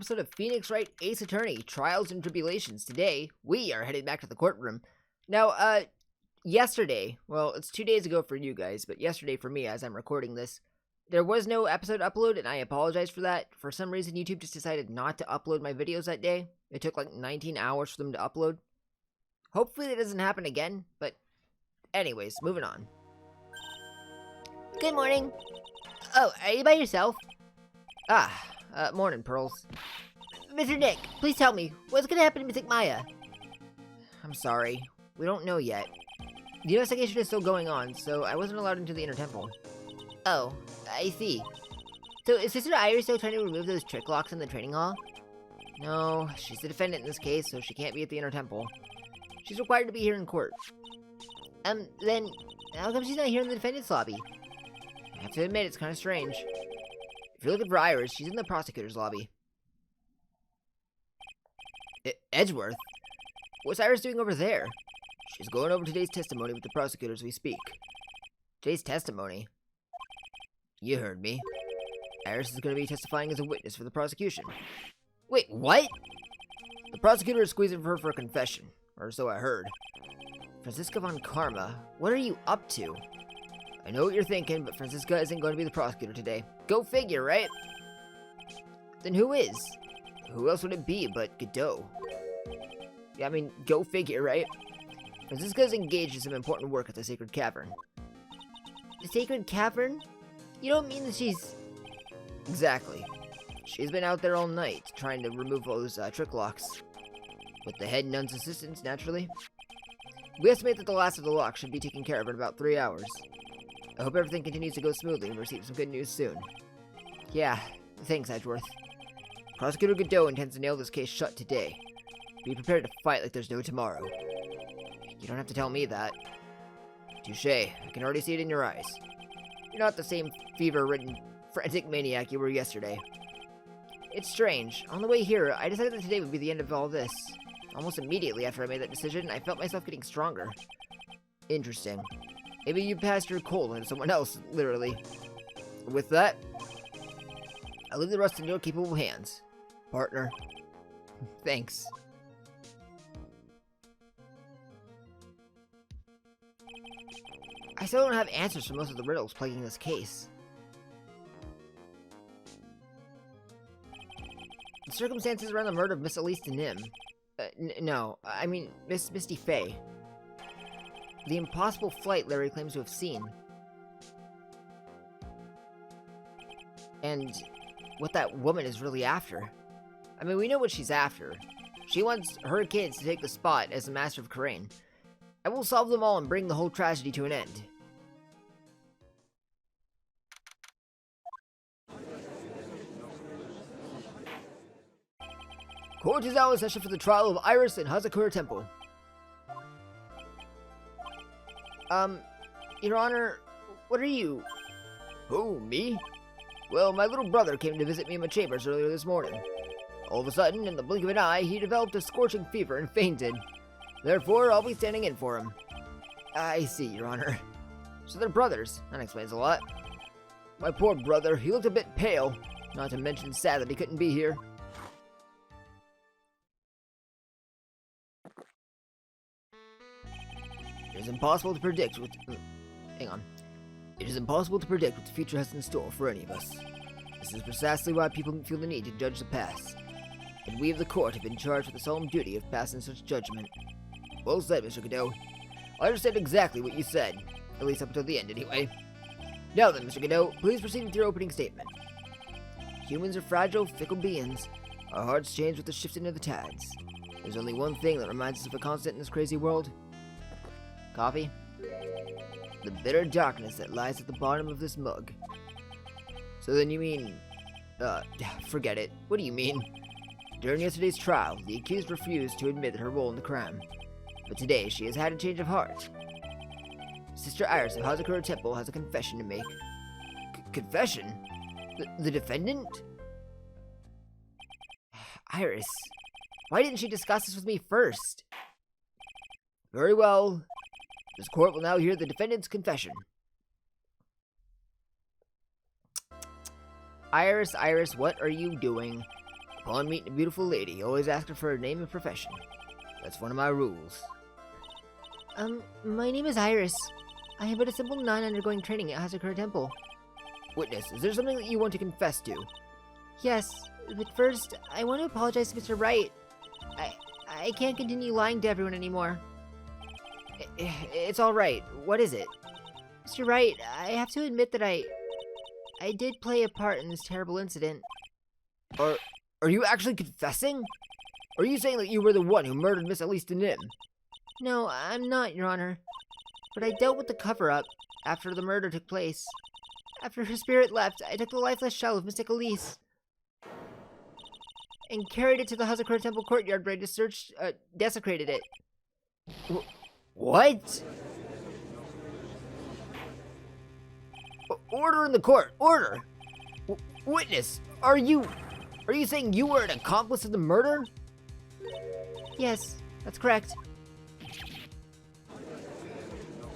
episode of Phoenix Wright Ace Attorney, Trials and Tribulations. Today, we are headed back to the courtroom. Now, yesterday, well, it's 2 days ago for you guys, but yesterday for me as I'm recording this, there was no episode upload, and I apologize for that. For some reason, YouTube just decided not to upload my videos that day. It took like 19 hours for them to upload. Hopefully that doesn't happen again, but anyways, moving on. Good morning. Oh, are you by yourself? Morning, Pearls. Mr. Nick, please tell me, what's gonna happen to Mystic Maya? I'm sorry, we don't know yet. The investigation is still going on, so I wasn't allowed into the inner temple. Oh, I see. So is Sister Iris still trying to remove those trick locks in the training hall? No, she's the defendant in this case, so she can't be at the inner temple. She's required to be here in court. Then, how come she's not here in the defendant's lobby? I have to admit, it's kind of strange. If you're looking for Iris, she's in the prosecutor's lobby. Edgeworth? What's Iris doing over there? She's going over today's testimony with the prosecutor as we speak. Today's testimony? You heard me. Iris is going to be testifying as a witness for the prosecution. Wait, what? The prosecutor is squeezing for her for a confession, or so I heard. Franziska von Karma, what are you up to? I know what you're thinking, but Franziska isn't going to be the prosecutor today. Go figure, right? Then who is? Who else would it be but Godot? Yeah, I mean, go figure, right? Franziska is engaged in some important work at the Sacred Cavern. The Sacred Cavern? You don't mean that she's... Exactly. She's been out there all night, trying to remove those trick locks. With the head nun's assistance, naturally. We estimate that the last of the locks should be taken care of in about 3 hours. I hope everything continues to go smoothly and receive some good news soon. Yeah, thanks, Edgeworth. Prosecutor Godot intends to nail this case shut today. Be prepared to fight like there's no tomorrow. You don't have to tell me that. Touché, I can already see it in your eyes. You're not the same fever-ridden, frantic maniac you were yesterday. It's strange. On the way here, I decided that today would be the end of all this. Almost immediately after I made that decision, I felt myself getting stronger. Interesting. Maybe you passed your cold on someone else, literally. With that, I'll leave the rest in your capable hands, partner. Thanks. I still don't have answers for most of the riddles plaguing this case. The circumstances around the murder of Miss Elise de Nim. No, I mean Miss Misty Faye. The impossible flight Larry claims to have seen. And what that woman is really after. I mean, we know what she's after. She wants her kids to take the spot as the Master of Kharain. I will solve them all and bring the whole tragedy to an end. Court is now in session for the trial of Iris in Hazakura Temple. Your Honor, what are you? Who, me? Well, my little brother came to visit me in my chambers earlier this morning. All of a sudden, in the blink of an eye, he developed a scorching fever and fainted. Therefore, I'll be standing in for him. I see, Your Honor. So they're brothers. That explains a lot. My poor brother, he looked a bit pale. Not to mention sad that he couldn't be here. It is impossible to predict what... Hang on. It is impossible to predict what the future has in store for any of us. This is precisely why people feel the need to judge the past. And we of the court have been charged with the solemn duty of passing such judgment. Well said, Mr. Godot. I understand exactly what you said. At least up until the end, anyway. Now then, Mr. Godot, please proceed with your opening statement. Humans are fragile, fickle beings. Our hearts change with the shifting of the tides. There's only one thing that reminds us of a constant in this crazy world. Coffee? The bitter darkness that lies at the bottom of this mug. So then you mean... forget it. What do you mean? During yesterday's trial, the accused refused to admit her role in the crime. But today, she has had a change of heart. Sister Iris of Hazakura Temple has a confession to make. Confession? The defendant? Iris, why didn't she discuss this with me first? Very well. This court will now hear the defendant's confession. Iris, what are you doing? Upon meeting a beautiful lady, always ask her for her name and profession. That's one of my rules. My name is Iris. I am but a simple nun undergoing training at Hazakura Temple. Witness, is there something that you want to confess to? Yes, but first, I want to apologize to Mr. Wright. I can't continue lying to everyone anymore. It's alright. What is it? Mr. Wright, I have to admit that I did play a part in this terrible incident. Are you actually confessing? Or are you saying that you were the one who murdered Miss Elise Nim? No, I'm not, Your Honor. But I dealt with the cover-up after the murder took place. After her spirit left, I took the lifeless shell of Mystic Elise and carried it to the Hazakura Temple courtyard where I desecrated it. What? Order in the court! Order! Witness, are you saying you were an accomplice of the murder? Yes, that's correct.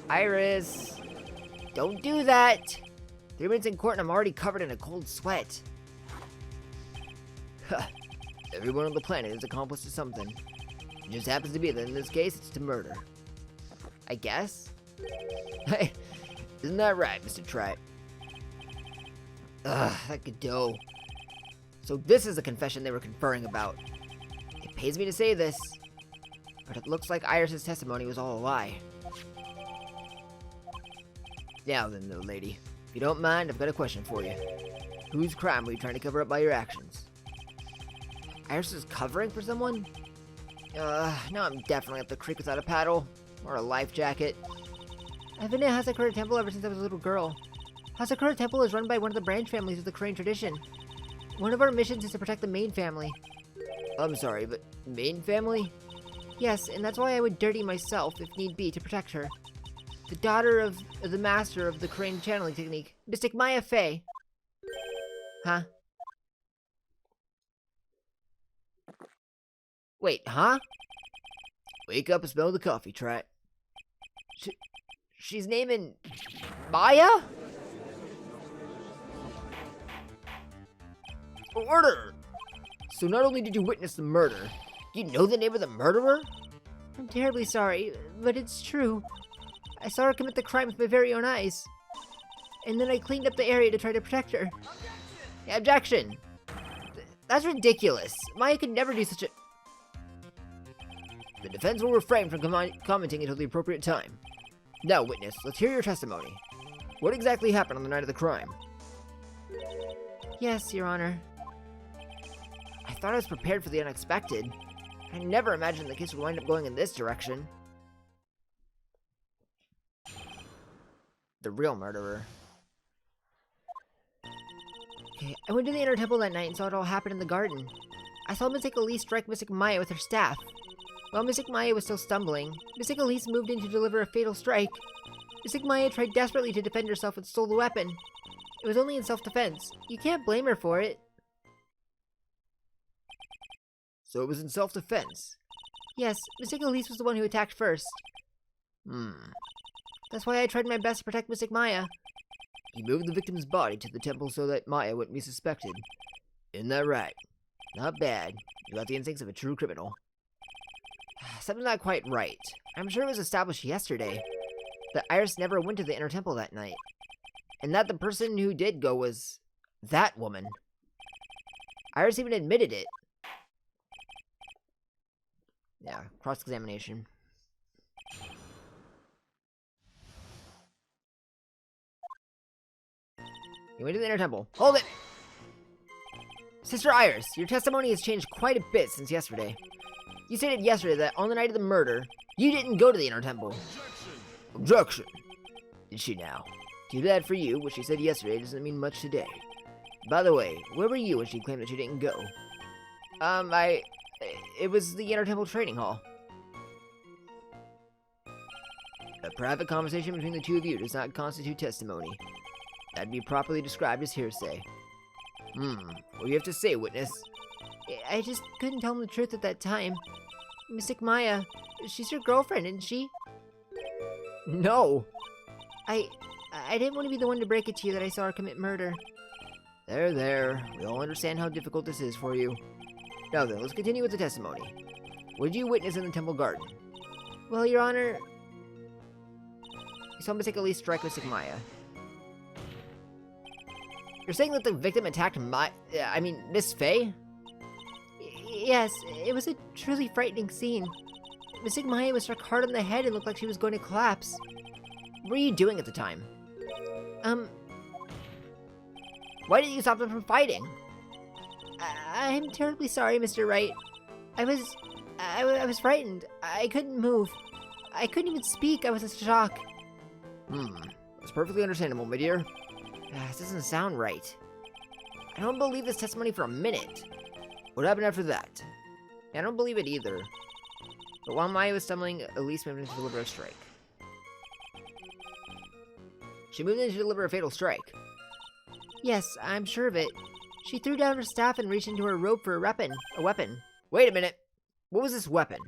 Iris, don't do that! 3 minutes in court and I'm already covered in a cold sweat. Huh. Everyone on the planet is accomplice to something. It just happens to be that in this case, it's to murder. I guess? Hey, isn't that right, Mr. Tripe? Ugh, that Godot. So this is the confession they were conferring about. It pains me to say this, but it looks like Iris' testimony was all a lie. Now then, little lady, if you don't mind, I've got a question for you. Whose crime were you trying to cover up by your actions? Iris is covering for someone? Now I'm definitely up the creek without a paddle, or a life jacket. I've been at Hazakura Temple ever since I was a little girl. Hazakura Temple is run by one of the branch families of the Korean tradition. One of our missions is to protect the main family. I'm sorry, but main family? Yes, and that's why I would dirty myself, if need be, to protect her. The daughter of the master of the Korean channeling technique, Mystic Maya Fey. Huh? Wait, huh? Wake up and smell the coffee, Trat. She's naming Maya? Order! So not only did you witness the murder, you know the name of the murderer? I'm terribly sorry, but it's true. I saw her commit the crime with my very own eyes. And then I cleaned up the area to try to protect her. Objection! That's ridiculous. Maya could never do such a... The defense will refrain from commenting until the appropriate time. Now, witness, let's hear your testimony. What exactly happened on the night of the crime? Yes, Your Honor. I thought I was prepared for the unexpected. I never imagined the case would wind up going in this direction. The real murderer. Okay, I went to the inner temple that night and saw it all happen in the garden. I saw Mystic Elise strike Mystic Maya with her staff. While Mystic Maya was still stumbling, Mystic Elise moved in to deliver a fatal strike. Mystic Maya tried desperately to defend herself and stole the weapon. It was only in self-defense. You can't blame her for it. So it was in self-defense? Yes, Mystic Elise was the one who attacked first. That's why I tried my best to protect Mystic Maya. You moved the victim's body to the temple so that Maya wouldn't be suspected. Isn't that right? Not bad. You got the instincts of a true criminal. Something's not quite right. I'm sure it was established yesterday that Iris never went to the inner temple that night. And that the person who did go was that woman. Iris even admitted it. Yeah, cross-examination. You went to the inner temple. Hold it! Sister Iris, your testimony has changed quite a bit since yesterday. You stated yesterday that on the night of the murder, you didn't go to the inner temple. Objection! Did she now? Too bad for you, what she said yesterday doesn't mean much today. By the way, where were you when she claimed that she didn't go? It was the inner temple training hall. A private conversation between the two of you does not constitute testimony. That'd be properly described as hearsay. What do you have to say, witness? I just couldn't tell him the truth at that time. Mystic Maya, she's your girlfriend, isn't she? No! I didn't want to be the one to break it to you that I saw her commit murder. There. We all understand how difficult this is for you. Now then, let's continue with the testimony. What did you witness in the temple garden? Well, Your Honor, you saw Mystic Elise strike Mystic Maya. You're saying that the victim attacked Miss Faye? Yes, it was a truly frightening scene. Mystic Maya was struck hard on the head and looked like she was going to collapse. What were you doing at the time? Why didn't you stop them from fighting? I'm terribly sorry, Mr. Wright. I was frightened. I couldn't move. I couldn't even speak. I was in shock. That's perfectly understandable, my dear. This doesn't sound right. I don't believe this testimony for a minute. What happened after that? I don't believe it either. But while Maya was stumbling, Elise moved in to deliver a strike. She moved in to deliver a fatal strike. Yes, I'm sure of it. She threw down her staff and reached into her robe for a weapon. Wait a minute. What was this weapon?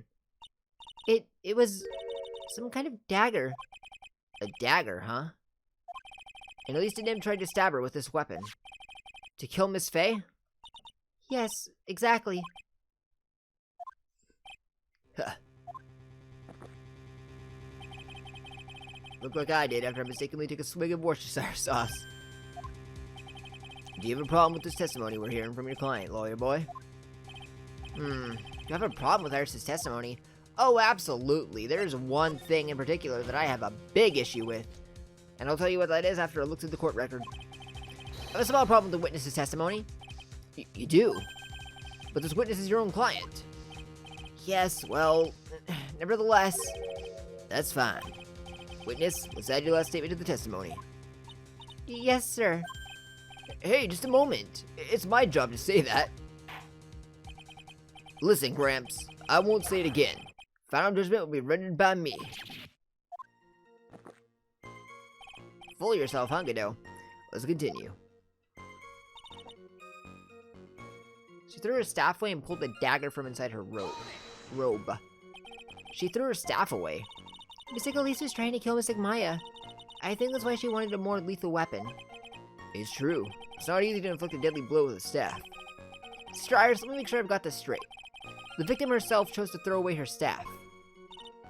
It was some kind of dagger. A dagger, huh? And Elise and him tried to stab her with this weapon. To kill Miss Faye? Yes, exactly. Huh. Looked like I did after I mistakenly took a swig of Worcestershire sauce. Do you have a problem with this testimony we're hearing from your client, lawyer boy? Do you have a problem with Iris's testimony? Oh, absolutely. There's one thing in particular that I have a big issue with. And I'll tell you what that is after I look through the court record. I have a small problem with the witness's testimony. You do? But this witness is your own client. Yes, well, nevertheless, that's fine. Witness, let's add your last statement to the testimony. Yes, sir. Hey, just a moment. It's my job to say that. Listen, Gramps, I won't say it again. Final judgment will be rendered by me. Fool yourself, huh, Godot? Let's continue. She threw her staff away and pulled the dagger from inside her robe. She threw her staff away. Mystic Elise was trying to kill Mystic Maya. I think that's why she wanted a more lethal weapon. It's true. It's not easy to inflict a deadly blow with a staff. Sister Iris, let me make sure I've got this straight. The victim herself chose to throw away her staff.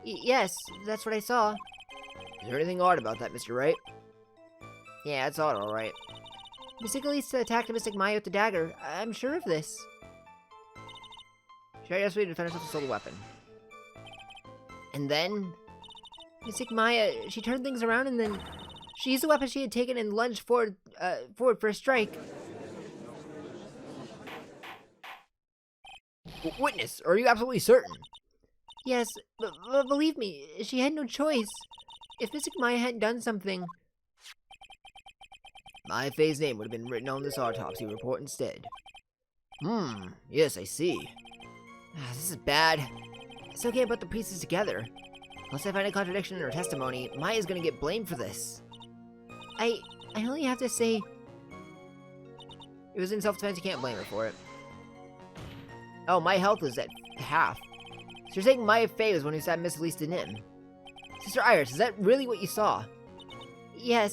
Yes, that's what I saw. Is there anything odd about that, Mr. Wright? Yeah, it's odd, alright. Mystic Elise attacked Mystic Maya with the dagger. I'm sure of this. She tried to defend herself with a solo weapon. And then Mystic Maya, she turned things around and then she used the weapon she had taken and lunged forward for a strike. Witness, are you absolutely certain? Yes, but believe me, she had no choice. If Mystic Maya hadn't done something... Maya Faye's name would have been written on this autopsy report instead. Yes, I see. This is bad. I still can't put the pieces together. Unless I find a contradiction in her testimony, Maya's gonna get blamed for this. I only have to say... It was in self-defense, you can't blame her for it. Oh, my health is at half. So you're saying Maya Faye was one who stabbed Miss Elise Denim? Sister Iris, is that really what you saw? Yes.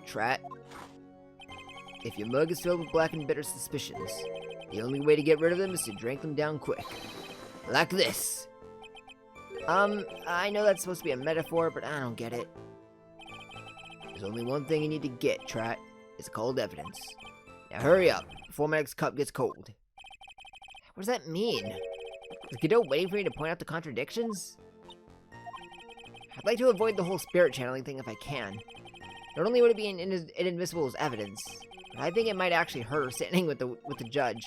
Trat. If your mug is filled with black and bitter suspicions, the only way to get rid of them is to drink them down quick. Like this. I know that's supposed to be a metaphor, but I don't get it. There's only one thing you need to get, Trat. It's cold evidence. Now hurry up, before my next cup gets cold. What does that mean? Is Godot waiting for me to point out the contradictions? I'd like to avoid the whole spirit channeling thing if I can. Not only would it be inadmissible as evidence, but I think it might actually hurt her standing with the judge.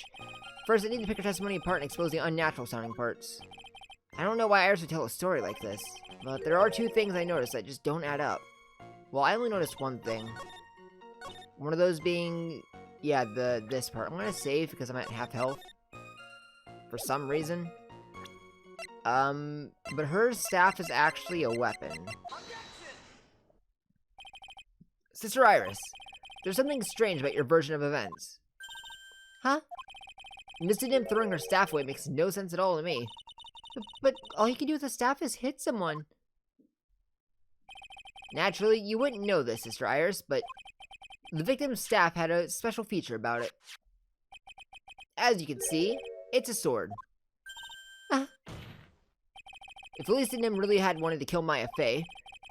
First, I need to pick her testimony apart and expose the unnatural sounding parts. I don't know why Iris would tell a story like this, but there are two things I noticed that just don't add up. Well, I only noticed one thing. One of those being, yeah, this part. I'm gonna save because I'm at half health. For some reason. But her staff is actually a weapon. Sister Iris, there's something strange about your version of events. Huh? Miss Dim throwing her staff away makes no sense at all to me. But all you can do with a staff is hit someone. Naturally, you wouldn't know this, Sister Iris, but the victim's staff had a special feature about it. As you can see, it's a sword. Uh. If Elisa Nim really had wanted to kill Maya Fey,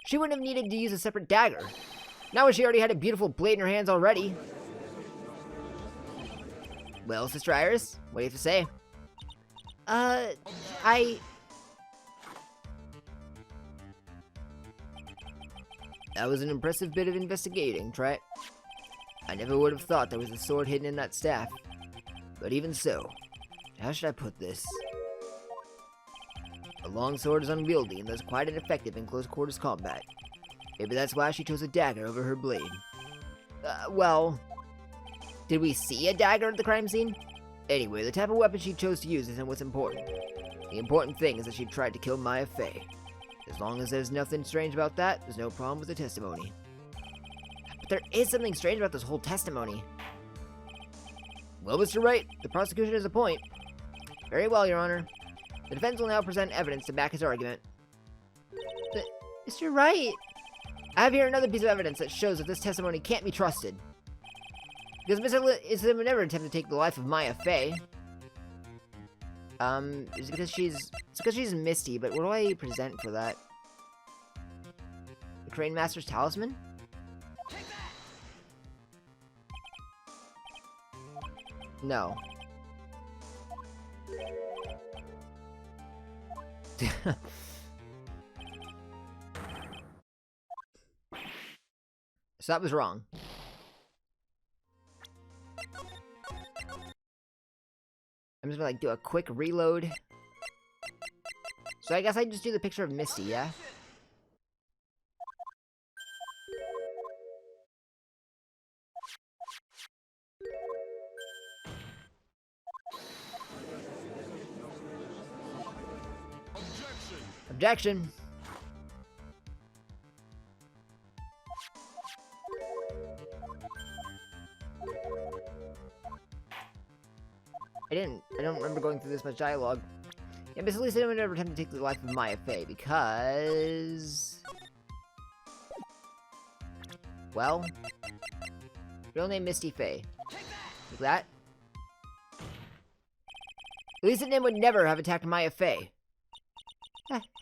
she wouldn't have needed to use a separate dagger. Now she already had a beautiful blade in her hands already. Well, Sister Iris, what do you have to say? That was an impressive bit of investigating, Trent. I never would have thought there was a sword hidden in that staff. But even so, how should I put this? A long sword is unwieldy and thus quite ineffective in close quarters combat. Maybe that's why she chose a dagger over her blade. Well, did we see a dagger at the crime scene? Anyway, the type of weapon she chose to use isn't what's important. The important thing is that she tried to kill Maya Fey. As long as there's nothing strange about that, there's no problem with the testimony. But there is something strange about this whole testimony. Well, Mr. Wright, the prosecution has a point. Very well, Your Honor. The defense will now present evidence to back his argument. But, Mr. Wright! I have here another piece of evidence that shows that this testimony can't be trusted. Because Miss Elisa would never attempt to take the life of Maya Fey. It's because she's Misty, but what do I present for that? The Crane Master's Talisman? No. So that was wrong. I'm just gonna like do a quick reload. So I guess I just do the picture of Misty, yeah? Objection. I don't remember going through this much dialogue. Yeah, Miss Elisa would never attempt to take the life of Maya Fey because... Well... Real name Misty Fey. Like that? Elisa Nim would never have attacked Maya Fey.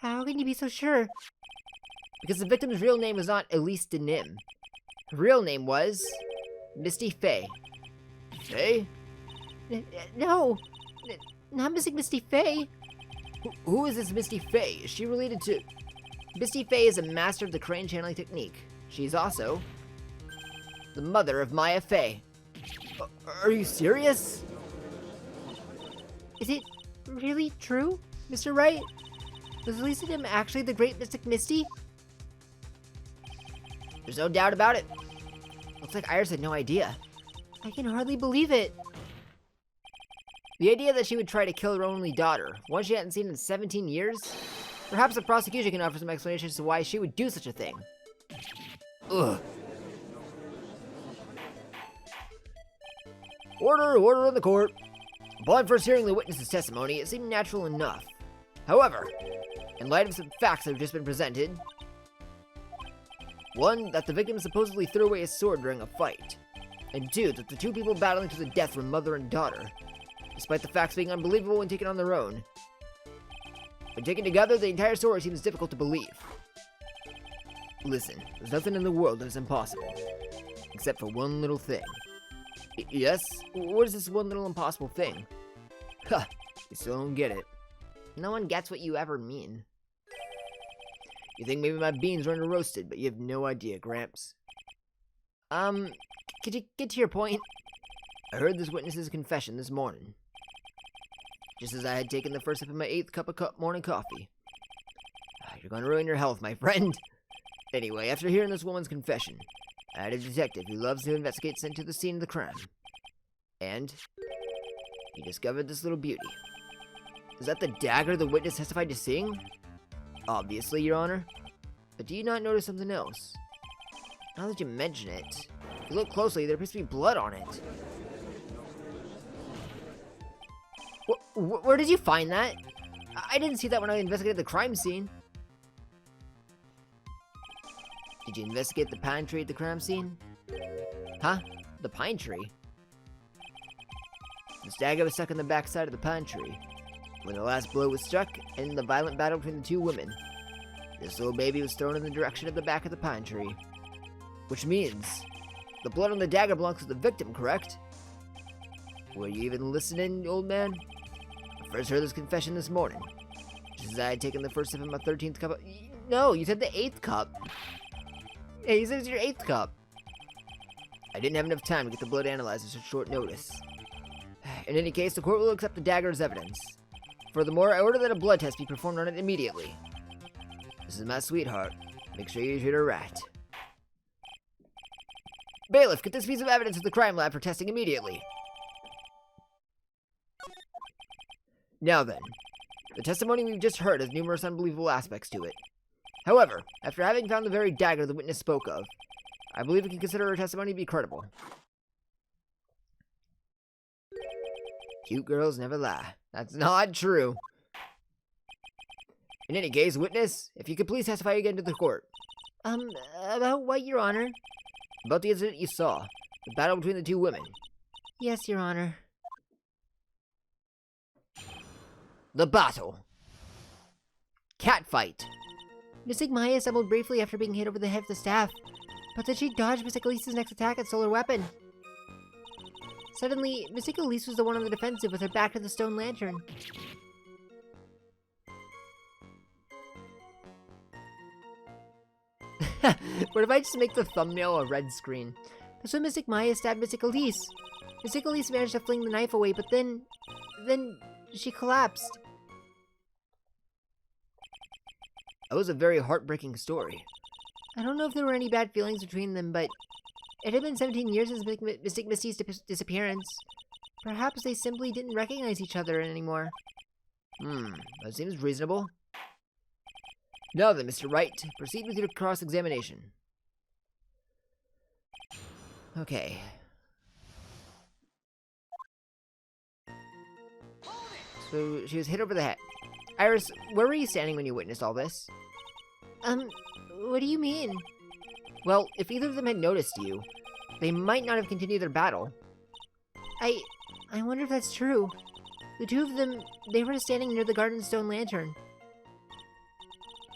How can you be so sure? Because the victim's real name was not Elise de Nim. Her real name was... Misty Fey. Fey? No! Not missing Misty Fey! Who is this Misty Fey? Is she related to... Misty Fey is a master of the crane channeling technique. She's also... the mother of Maya Fey. Are you serious? Is it really true, Mr. Wright? Was Elisa Nim actually the great mystic Misty? There's no doubt about it. Looks like Iris had no idea. I can hardly believe it. The idea that she would try to kill her only daughter, one she hadn't seen in 17 years? Perhaps the prosecution can offer some explanation as to why she would do such a thing. Ugh. Order in the court. Upon first hearing the witness's testimony, it seemed natural enough. However, in light of some facts that have just been presented, one, that the victim supposedly threw away his sword during a fight, and two, that the two people battling to the death were mother and daughter, despite the facts being unbelievable when taken on their own. When taken together, the entire story seems difficult to believe. Listen, there's nothing in the world that is impossible, except for one little thing. Yes? What is this one little impossible thing? Ha! You still don't get it. No one gets what you ever mean. You think maybe my beans are under-roasted, but you have no idea, Gramps. Could you get to your point? I heard this witness's confession this morning. Just as I had taken the first sip of my 8th cup of morning coffee. You're gonna ruin your health, my friend. Anyway, after hearing this woman's confession, I had a detective who loves to investigate sent to the scene of the crime. And he discovered this little beauty. Is that the dagger the witness testified to seeing? Obviously, Your Honor. But do you not notice something else? Now that you mention it, if you look closely, there appears to be blood on it. Where did you find that? I didn't see that when I investigated the crime scene. Did you investigate the pine tree at the crime scene? Huh? The pine tree? This dagger was stuck in the backside of the pine tree. When the last blow was struck, ending the violent battle between the two women. This little baby was thrown in the direction of the back of the pine tree. Which means, the blood on the dagger belongs to the victim, correct? Were you even listening, old man? I first heard this confession this morning. Just as I had taken the first sip of my 13th cup of... No, you said the 8th cup. Hey, you said it was your 8th cup. I didn't have enough time to get the blood analyzed at such short notice. In any case, the court will accept the dagger as evidence. Furthermore, I order that a blood test be performed on it immediately. This is my sweetheart. Make sure you treat her right. Bailiff, get this piece of evidence to the crime lab for testing immediately. Now then, the testimony we've just heard has numerous unbelievable aspects to it. However, after having found the very dagger the witness spoke of, I believe we can consider her testimony to be credible. Cute girls never lie. That's not true. In any case, witness, if you could please testify again to the court. About what, Your Honor? About the incident you saw. The battle between the two women. Yes, Your Honor. The battle. Catfight. Mystic Maya stumbled briefly after being hit over the head with the staff, but then she dodged Mystic Elise's next attack and stole her weapon. Suddenly, Mystic Elise was the one on the defensive with her back to the stone lantern. What if I just make the thumbnail a red screen? That's when Mystic Maya stabbed Mystic Elise. Mystic Elise managed to fling the knife away, but then she collapsed. That was a very heartbreaking story. I don't know if there were any bad feelings between them, but it had been 17 years since Mystic Misty's disappearance. Perhaps they simply didn't recognize each other anymore. That seems reasonable. Now then, Mr. Wright, proceed with your cross-examination. Okay. So, she was hit over the head. Iris, where were you standing when you witnessed all this? What do you mean? Well, if either of them had noticed you, they might not have continued their battle. I wonder if that's true. The two of them, they were standing near the garden stone lantern.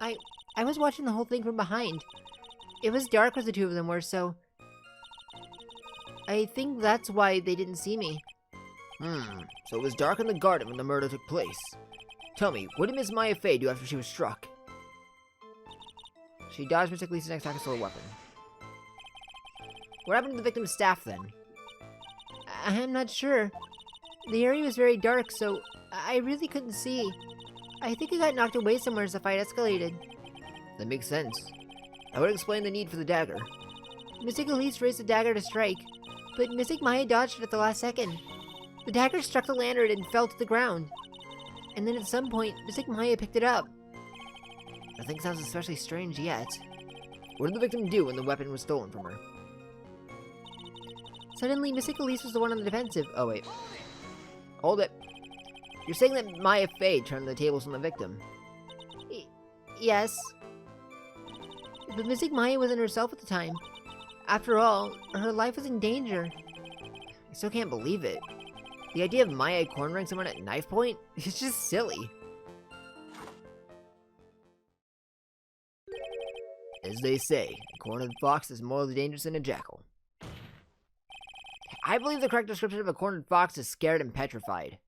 I was watching the whole thing from behind. It was dark where the two of them were, so I think that's why they didn't see me. So it was dark in the garden when the murder took place. Tell me, what did Miss Maya Fey do after she was struck? She dodged Mystic Elise's next attack and stole her weapon. What happened to the victim's staff, then? I'm not sure. The area was very dark, so I really couldn't see. I think it got knocked away somewhere as the fight escalated. That makes sense. That would explain the need for the dagger. Mystic Elise raised the dagger to strike, but Mystic Maya dodged it at the last second. The dagger struck the lantern and fell to the ground. And then at some point, Mystic Maya picked it up. Nothing sounds especially strange yet. What did the victim do when the weapon was stolen from her? Suddenly, Mystic Elise was the one on the defensive. Oh, wait. Hold it. You're saying that Maya Fey turned the tables on the victim? Yes. But Mystic Maya wasn't herself at the time. After all, her life was in danger. I still can't believe it. The idea of Maya cornering someone at knife point is just silly. As they say, a cornered fox is more dangerous than a jackal. I believe the correct description of a cornered fox is scared and petrified.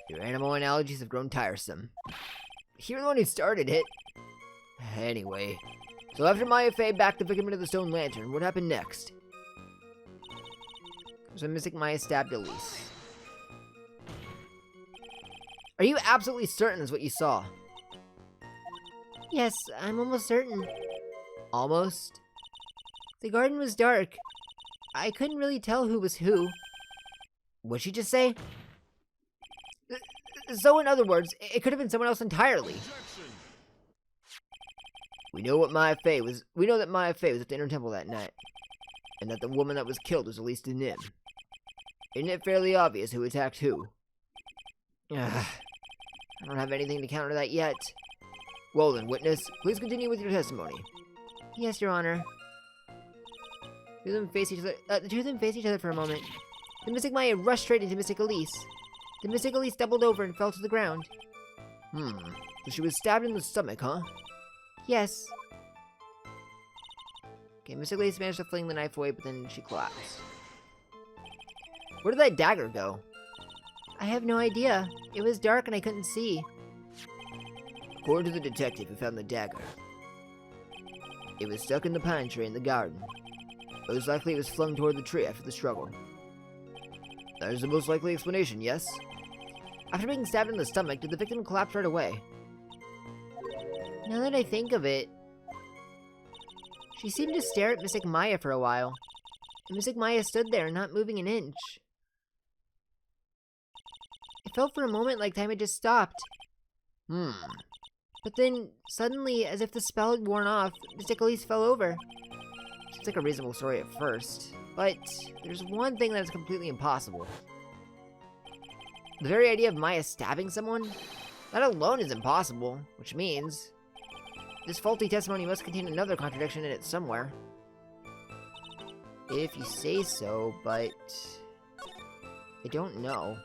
Your animal analogies have grown tiresome. You're the one who started it. Anyway, so after Maya Fey backed the victim into the stone lantern, what happened next? So Mystic Maya stabbed Elise. Are you absolutely certain that's what you saw? Yes, I'm almost certain. Almost? The garden was dark. I couldn't really tell who was who. What'd she just say? So in other words, it could have been someone else entirely. We know that Maya Fey was at the Inner Temple that night, and that the woman that was killed was Elise Nim. Isn't it fairly obvious who attacked who? I don't have anything to counter that yet. Well then, witness, please continue with your testimony. Yes, Your Honor. The two of them face each other for a moment. The Mystic Maya rushed straight into Mystic Elise. The Mystic Elise doubled over and fell to the ground. So she was stabbed in the stomach, huh? Yes. Okay, Mystic Elise managed to fling the knife away, but then she collapsed. Where did that dagger go? I have no idea. It was dark and I couldn't see. According to the detective who found the dagger, it was stuck in the pine tree in the garden. Most likely it was flung toward the tree after the struggle. That is the most likely explanation, yes? After being stabbed in the stomach, did the victim collapse right away? Now that I think of it, she seemed to stare at Mystic Maya for a while. And Mystic Maya stood there, not moving an inch. It felt for a moment like time had just stopped. But then, suddenly, as if the spell had worn off, Mystic Elise fell over. Seems like a reasonable story at first, but there's one thing that is completely impossible. The very idea of Maya stabbing someone? That alone is impossible, which means this faulty testimony must contain another contradiction in it somewhere. If you say so, but I don't know.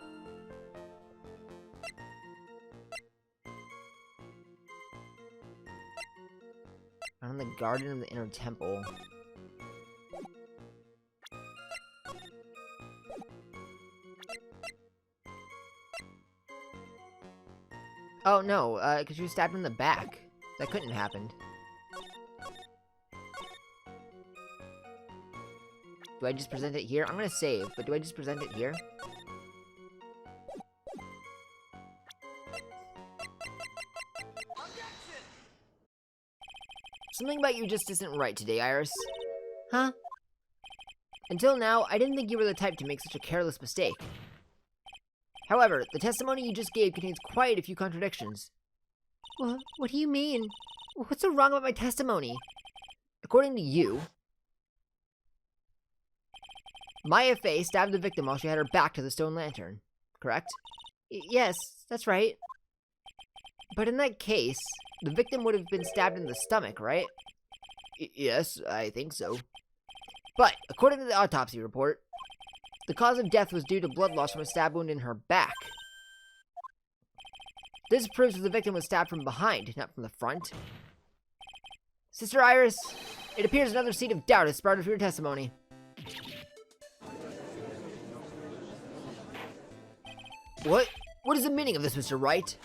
Around the garden of the inner temple. Oh no, because she was stabbed in the back. That couldn't have happened. Do I just present it here? I'm gonna save, but do I just present it here? Something about you just isn't right today, Iris. Huh? Until now, I didn't think you were the type to make such a careless mistake. However, the testimony you just gave contains quite a few contradictions. What do you mean? What's so wrong about my testimony? According to you, Maya Fey stabbed the victim while she had her back to the stone lantern, correct? Yes, that's right. But in that case, the victim would have been stabbed in the stomach, right? Yes, I think so. But, according to the autopsy report, the cause of death was due to blood loss from a stab wound in her back. This proves that the victim was stabbed from behind, not from the front. Sister Iris, it appears another seed of doubt has sprouted from your testimony. What? What is the meaning of this, Mr. Wright?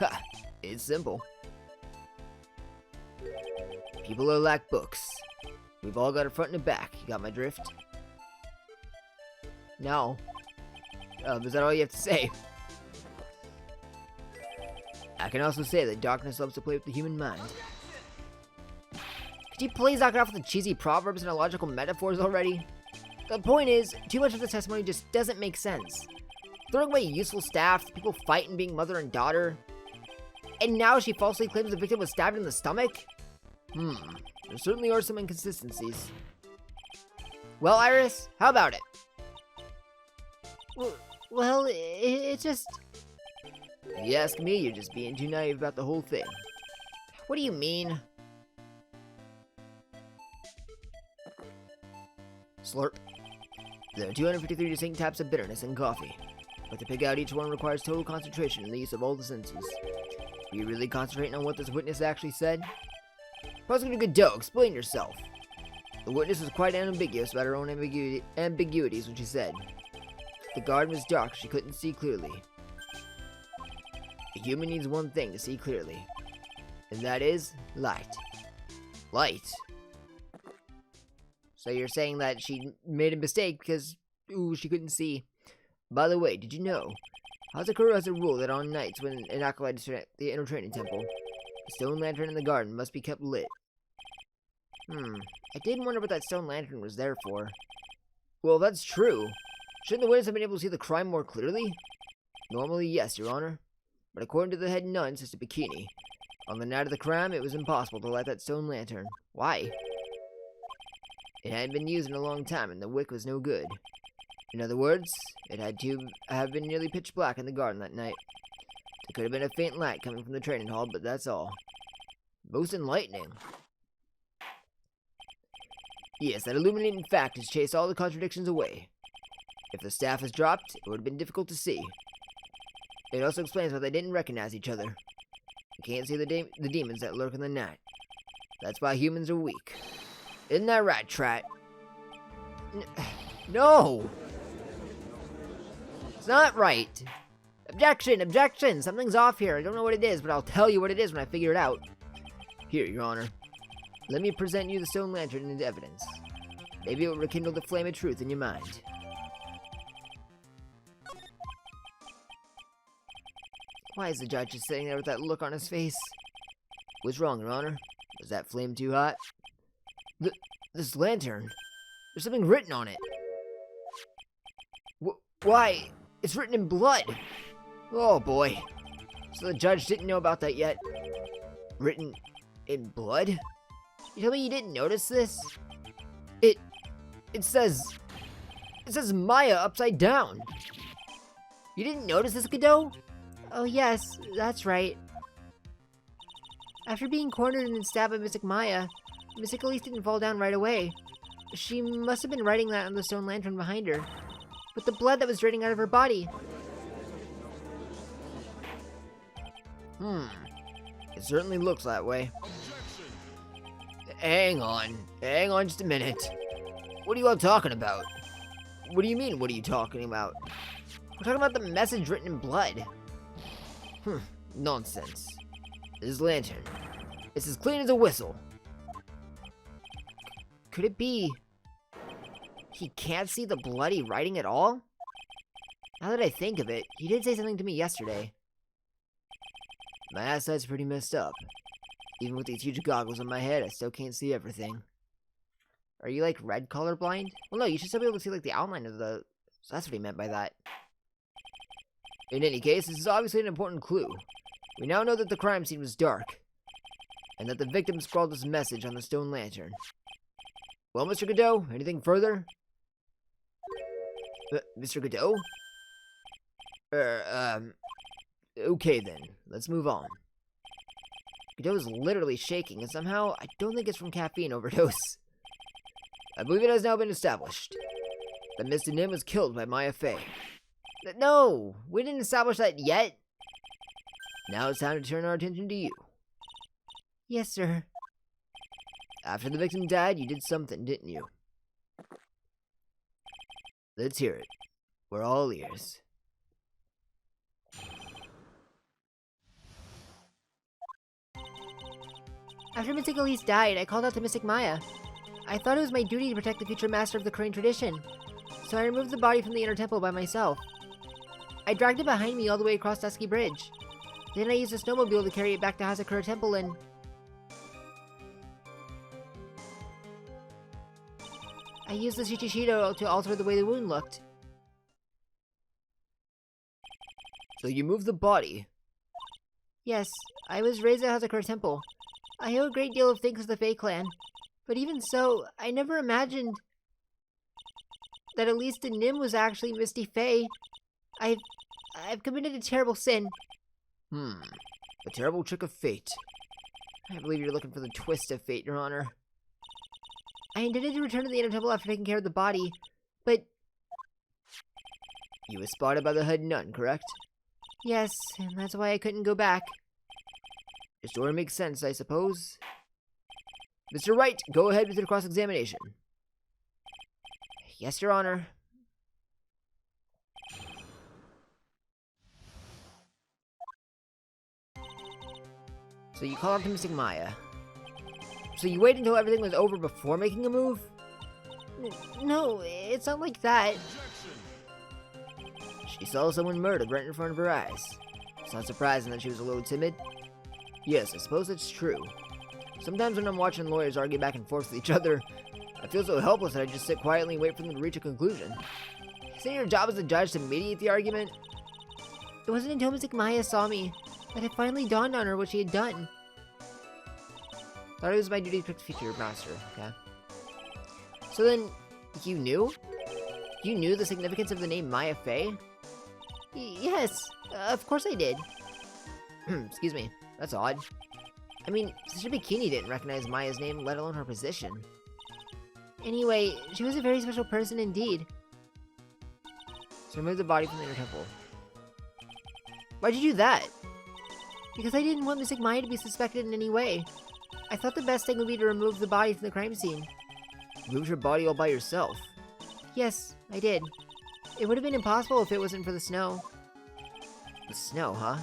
Ha, it's simple. People are like books. We've all got a front and a back. You got my drift? No. Is that all you have to say? I can also say that darkness loves to play with the human mind. Could you please knock it off with the cheesy proverbs and illogical metaphors already? The point is, too much of the testimony just doesn't make sense. Throwing away useful staff, people fighting being mother and daughter. And now she falsely claims the victim was stabbed in the stomach? There certainly are some inconsistencies. Well, Iris, how about it? Well, it just... If you ask me, you're just being too naive about the whole thing. What do you mean? Slurp. There are 253 distinct types of bitterness in coffee, but to pick out each one requires total concentration and the use of all the senses. Are you really concentrating on what this witness actually said? Prosecutor Godot, explain yourself. The witness was quite unambiguous about her own ambiguities when she said, the garden was dark, she couldn't see clearly. A human needs one thing to see clearly, and that is light. Light? So you're saying that she made a mistake because, she couldn't see. By the way, did you know, Hazakura has a rule that on nights when an acolyte is at the inner training temple, the stone lantern in the garden must be kept lit. I did wonder what that stone lantern was there for. Well, that's true. Shouldn't the witness have been able to see the crime more clearly? Normally, yes, Your Honor. But according to the head nun, Sister Bikini, on the night of the crime, it was impossible to light that stone lantern. Why? It hadn't been used in a long time, and the wick was no good. In other words, it had to have been nearly pitch black in the garden that night. There could have been a faint light coming from the training hall, but that's all. Most enlightening. Yes, that illuminating fact has chased all the contradictions away. If the staff is dropped, it would have been difficult to see. It also explains why they didn't recognize each other. They can't see the demons that lurk in the night. That's why humans are weak. Isn't that right, Trat? No! It's not right. Objection! Objection! Something's off here. I don't know what it is, but I'll tell you what it is when I figure it out. Here, Your Honor. Let me present you the stone lantern as evidence. Maybe it will rekindle the flame of truth in your mind. Why is the judge just sitting there with that look on his face? What's wrong, Your Honor? Was that flame too hot? This lantern. There's something written on it. Why? It's written in blood. Oh boy. So the judge didn't know about that yet. Written in blood? You tell me you didn't notice this? It says Maya upside down. You didn't notice this, Godot? Oh yes, that's right. After being cornered and stabbed by Mystic Maya, Mystic Elise didn't fall down right away. She must have been writing that on the stone lantern behind her, with the blood that was draining out of her body. It certainly looks that way. Hang on just a minute. What are you all talking about? What do you mean, what are you talking about? We're talking about the message written in blood. Nonsense. This lantern. It's as clean as a whistle. Could it be he can't see the bloody writing at all? Now that I think of it, he did say something to me yesterday. My eyesight's pretty messed up. Even with these huge goggles on my head, I still can't see everything. Are you, like, red colorblind? Well, no, you should still be able to see, like, the outline of the... So that's what he meant by that. In any case, this is obviously an important clue. We now know that the crime scene was dark, and that the victim scrawled this message on the stone lantern. Well, Mr. Godot, anything further? Mr. Godot? Okay then, let's move on. Godot is literally shaking, and somehow, I don't think it's from caffeine overdose. I believe it has now been established that Mr. Nim was killed by Maya Fey. No, we didn't establish that yet. Now it's time to turn our attention to you. Yes, sir. After the victim died, you did something, didn't you? Let's hear it. We're all ears. After Mystic Elise died, I called out to Mystic Maya. I thought it was my duty to protect the future master of the Crane tradition, so I removed the body from the inner temple by myself. I dragged it behind me all the way across Dusky Bridge. Then I used a snowmobile to carry it back to Hazakura Temple and... I used the Shichishido to alter the way the wound looked. So you moved the body? Yes, I was raised at Hazakura Temple. I owe a great deal of thanks to the Fae clan. But even so, I never imagined that at least the Nim was actually Misty Fae. I've committed a terrible sin. A terrible trick of fate. I believe you're looking for the twist of fate, Your Honor. I intended to return to the inner temple after taking care of the body, but... You were spotted by the head nun, correct? Yes, and that's why I couldn't go back. Your story makes sense, I suppose. Mr. Wright, go ahead with your cross-examination. Yes, Your Honor. So you call out to Mystic Maya. So you waited until everything was over before making a move? No, it's not like that. She saw someone murdered right in front of her eyes. It's not surprising that she was a little timid. Yes, I suppose it's true. Sometimes when I'm watching lawyers argue back and forth with each other, I feel so helpless that I just sit quietly and wait for them to reach a conclusion. Isn't your job as a judge to mediate the argument? It wasn't until Mystic Maya saw me that it finally dawned on her what she had done. Thought it was my duty to protect the future master, okay? So then, you knew? You knew the significance of the name Maya Fey? Yes, of course I did. Excuse me, that's odd. I mean, Sister Bikini didn't recognize Maya's name, let alone her position. Anyway, she was a very special person indeed. So remove the body from the inner temple. Why'd you do that? Because I didn't want Mystic Maya to be suspected in any way. I thought the best thing would be to remove the body from the crime scene. You moved her body all by yourself. Yes, I did. It would have been impossible if it wasn't for the snow. The snow, huh?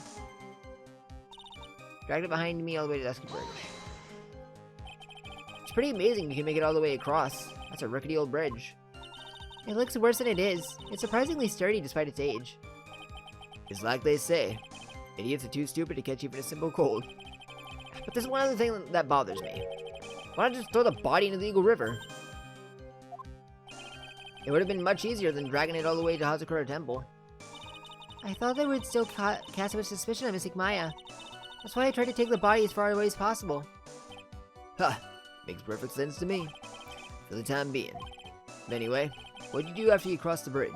Dragged it behind me all the way to the Dusky Bridge. It's pretty amazing you can make it all the way across. That's a rickety old bridge. It looks worse than it is. It's surprisingly sturdy despite its age. It's like they say, idiots are too stupid to catch even a simple cold. But there's one other thing that bothers me. Why not just throw the body into the Eagle River? It would have been much easier than dragging it all the way to Hazakura Temple. I thought they would still cast much suspicion on Mystic Maya. That's why I tried to take the body as far away as possible. Ha! Makes perfect sense to me. For the time being. Anyway, what'd you do after you crossed the bridge?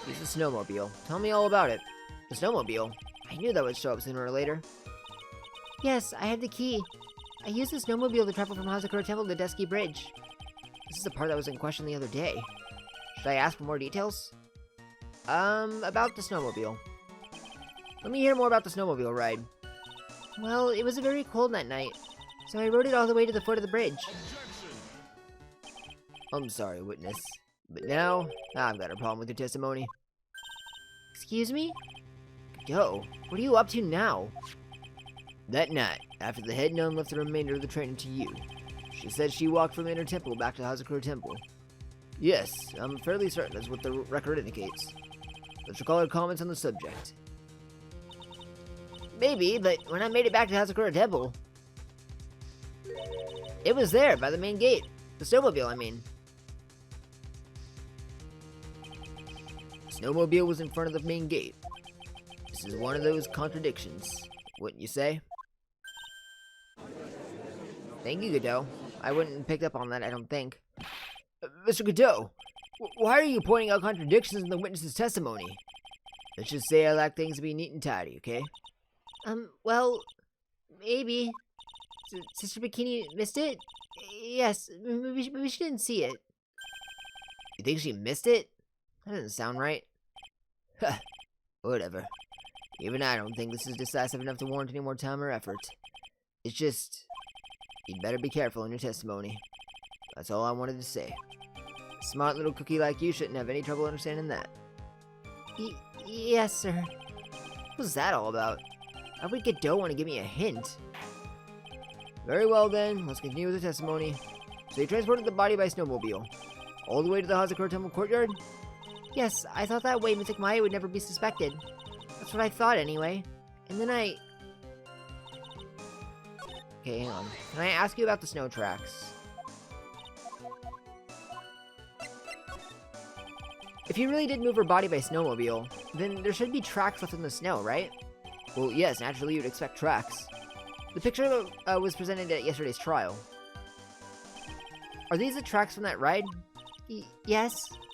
Use the snowmobile. Tell me all about it. The snowmobile? I knew that would show up sooner or later. Yes, I had the key. I used the snowmobile to travel from Hazakura Temple to Dusky Bridge. This is the part that was in question the other day. Should I ask for more details? About the snowmobile. Let me hear more about the snowmobile ride. Well, it was very cold that night, so I rode it all the way to the foot of the bridge. I'm sorry, witness. But now, I've got a problem with your testimony. Excuse me? Yo, what are you up to now? That night, after the head nun left the remainder of the training to you, she said she walked from Inner Temple back to Hazakura Temple. Yes, I'm fairly certain that's what the record indicates. Let's recall her comments on the subject. Maybe, but when I made it back to Hazakura Temple, it was there, by the main gate. The snowmobile, I mean. The snowmobile was in front of the main gate. This is one of those contradictions, wouldn't you say? Thank you, Godot. I wouldn't have picked up on that, I don't think. Mr. Godot, why are you pointing out contradictions in the witness's testimony? Let's just say I like things to be neat and tidy, okay? Well, maybe. Sister Bikini missed it? Yes, maybe she didn't see it. You think she missed it? That doesn't sound right. Huh, whatever. Even I don't think this is decisive enough to warrant any more time or effort. It's just, you'd better be careful in your testimony. That's all I wanted to say. A smart little cookie like you shouldn't have any trouble understanding that. Yes, sir. What was that all about? Why would Godot want to give me a hint? Very well then, let's continue with the testimony. So you transported the body by snowmobile, all the way to the Hazakura Temple courtyard? Yes, I thought that way Mystic Maya would never be suspected. That's what I thought anyway. And then Okay, hang on. Can I ask you about the snow tracks? If you really did move her body by snowmobile, then there should be tracks left in the snow, right? Well, yes, naturally you'd expect tracks. The picture was presented at yesterday's trial. Are these the tracks from that ride? Yes,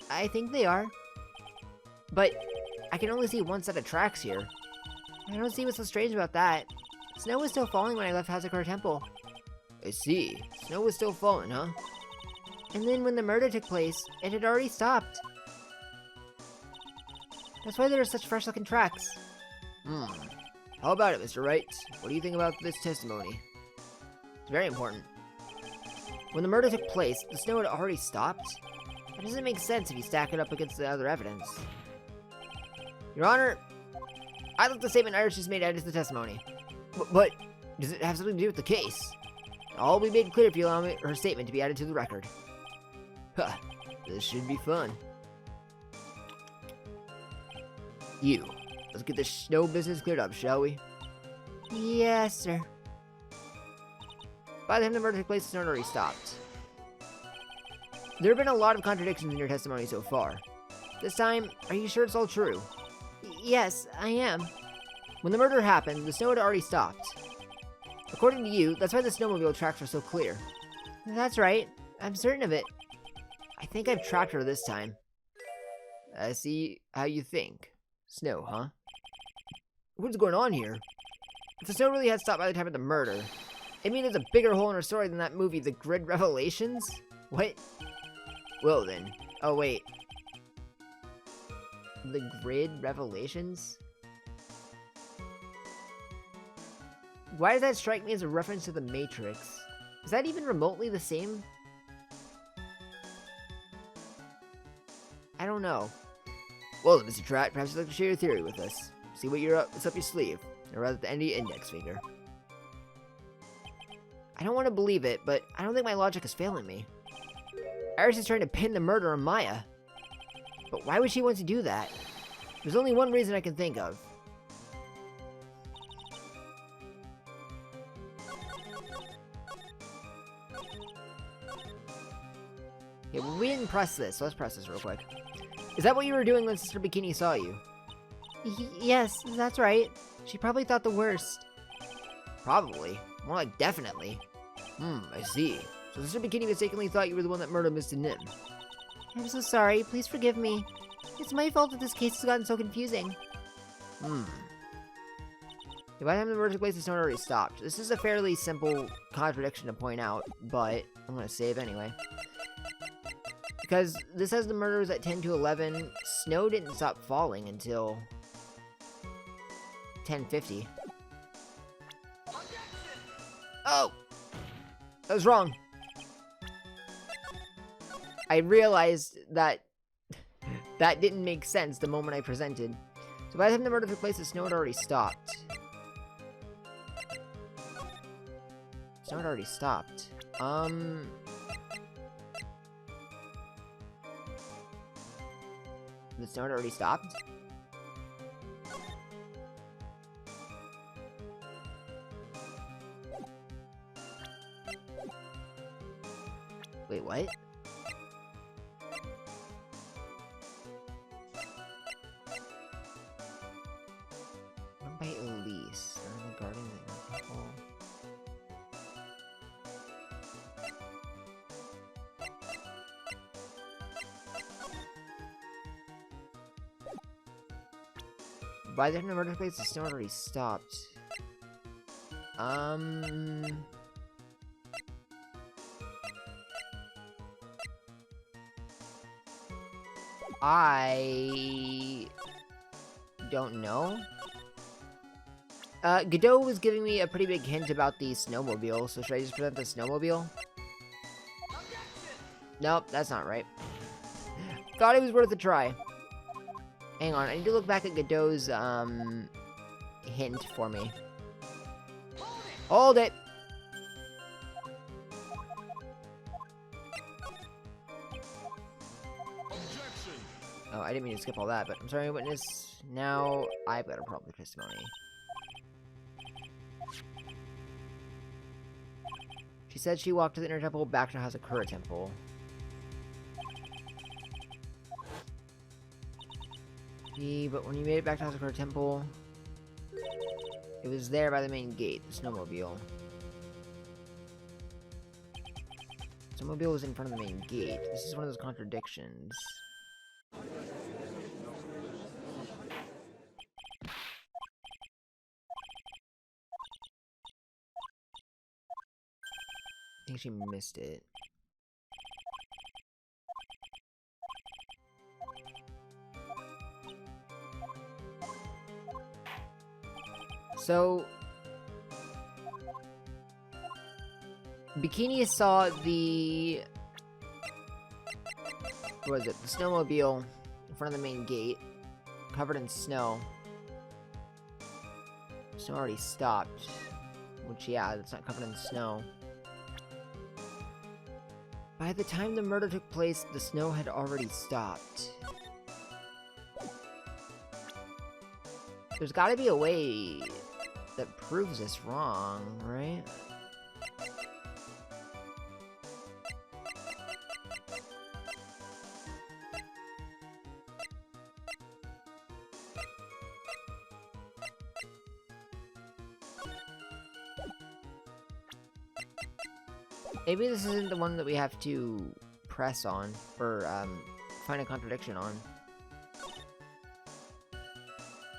I think they are. But I can only see one set of tracks here. I don't see what's so strange about that. Snow was still falling when I left Hazakura Temple. I see. Snow was still falling, huh? And then when the murder took place, it had already stopped. That's why there are such fresh-looking tracks. How about it, Mr. Wright? What do you think about this testimony? It's very important. When the murder took place, the snow had already stopped? That doesn't make sense if you stack it up against the other evidence. Your Honor, I thought the statement Iris just made added to the testimony. But does it have something to do with the case? All will be made clear if you allow her statement to be added to the record. Huh, this should be fun. Let's get this snow business cleared up, shall we? Yes, sir. By the time the murder took place, the snow had already stopped. There have been a lot of contradictions in your testimony so far. This time, are you sure it's all true? Yes, I am. When the murder happened, the snow had already stopped. According to you, that's why the snowmobile tracks were so clear. That's right. I'm certain of it. I think I've tracked her this time. I see how you think. Snow, huh? What's going on here? If the snow really had stopped by the time of the murder, it means there's a bigger hole in her story than that movie, The Grid Revelations? What? Well then. Oh wait. The Grid Revelations? Why does that strike me as a reference to the Matrix? Is that even remotely the same? I don't know. Well, Mr. Tratt, perhaps you'd like to share your theory with us. See what's up your sleeve, or rather at the end of your index finger. I don't want to believe it, but I don't think my logic is failing me. Iris is trying to pin the murder on Maya. But why would she want to do that? There's only one reason I can think of. Yeah, well, we didn't press this, so let's press this real quick. Is that what you were doing when Sister Bikini saw you? Yes, that's right. She probably thought the worst. Probably. More like definitely. I see. So Sister Bikini mistakenly thought you were the one that murdered Mr. Nim. I'm so sorry. Please forgive me. It's my fault that this case has gotten so confusing. By the time the murder took place, the snow already stopped. This is a fairly simple contradiction to point out, but I'm gonna save anyway. Because this says the murder was at 10 to 11. Snow didn't stop falling until 10:50. Oh! That was wrong. I realized that that didn't make sense the moment I presented. So by the time the murder took place, the snow had already stopped. Snow had already stopped. The snow had already stopped? Wait, what? Run by Elise. They're in the garden and the temple. By the time the murder place, the snow already stopped. I don't know. Godot was giving me a pretty big hint about the snowmobile, so should I just present the snowmobile? Nope, that's not right. Thought it was worth a try. Hang on, I need to look back at Godot's, hint for me. Hold it! Oh, I didn't mean to skip all that, but I'm sorry, witness. Now, I've got a problem with testimony. She said she walked to the inner temple back to Hazakura Temple. But when you made it back to Hazakura Temple, it was there by the main gate, the snowmobile. The snowmobile was in front of the main gate. This is one of those contradictions. I think she missed it. So, Bikini saw the, what was it, the snowmobile in front of the main gate, covered in snow. Snow already stopped, which, yeah, it's not covered in snow. By the time the murder took place, the snow had already stopped. There's gotta be a way that proves this wrong, right? Maybe this isn't the one that we have to press on, or find a contradiction on.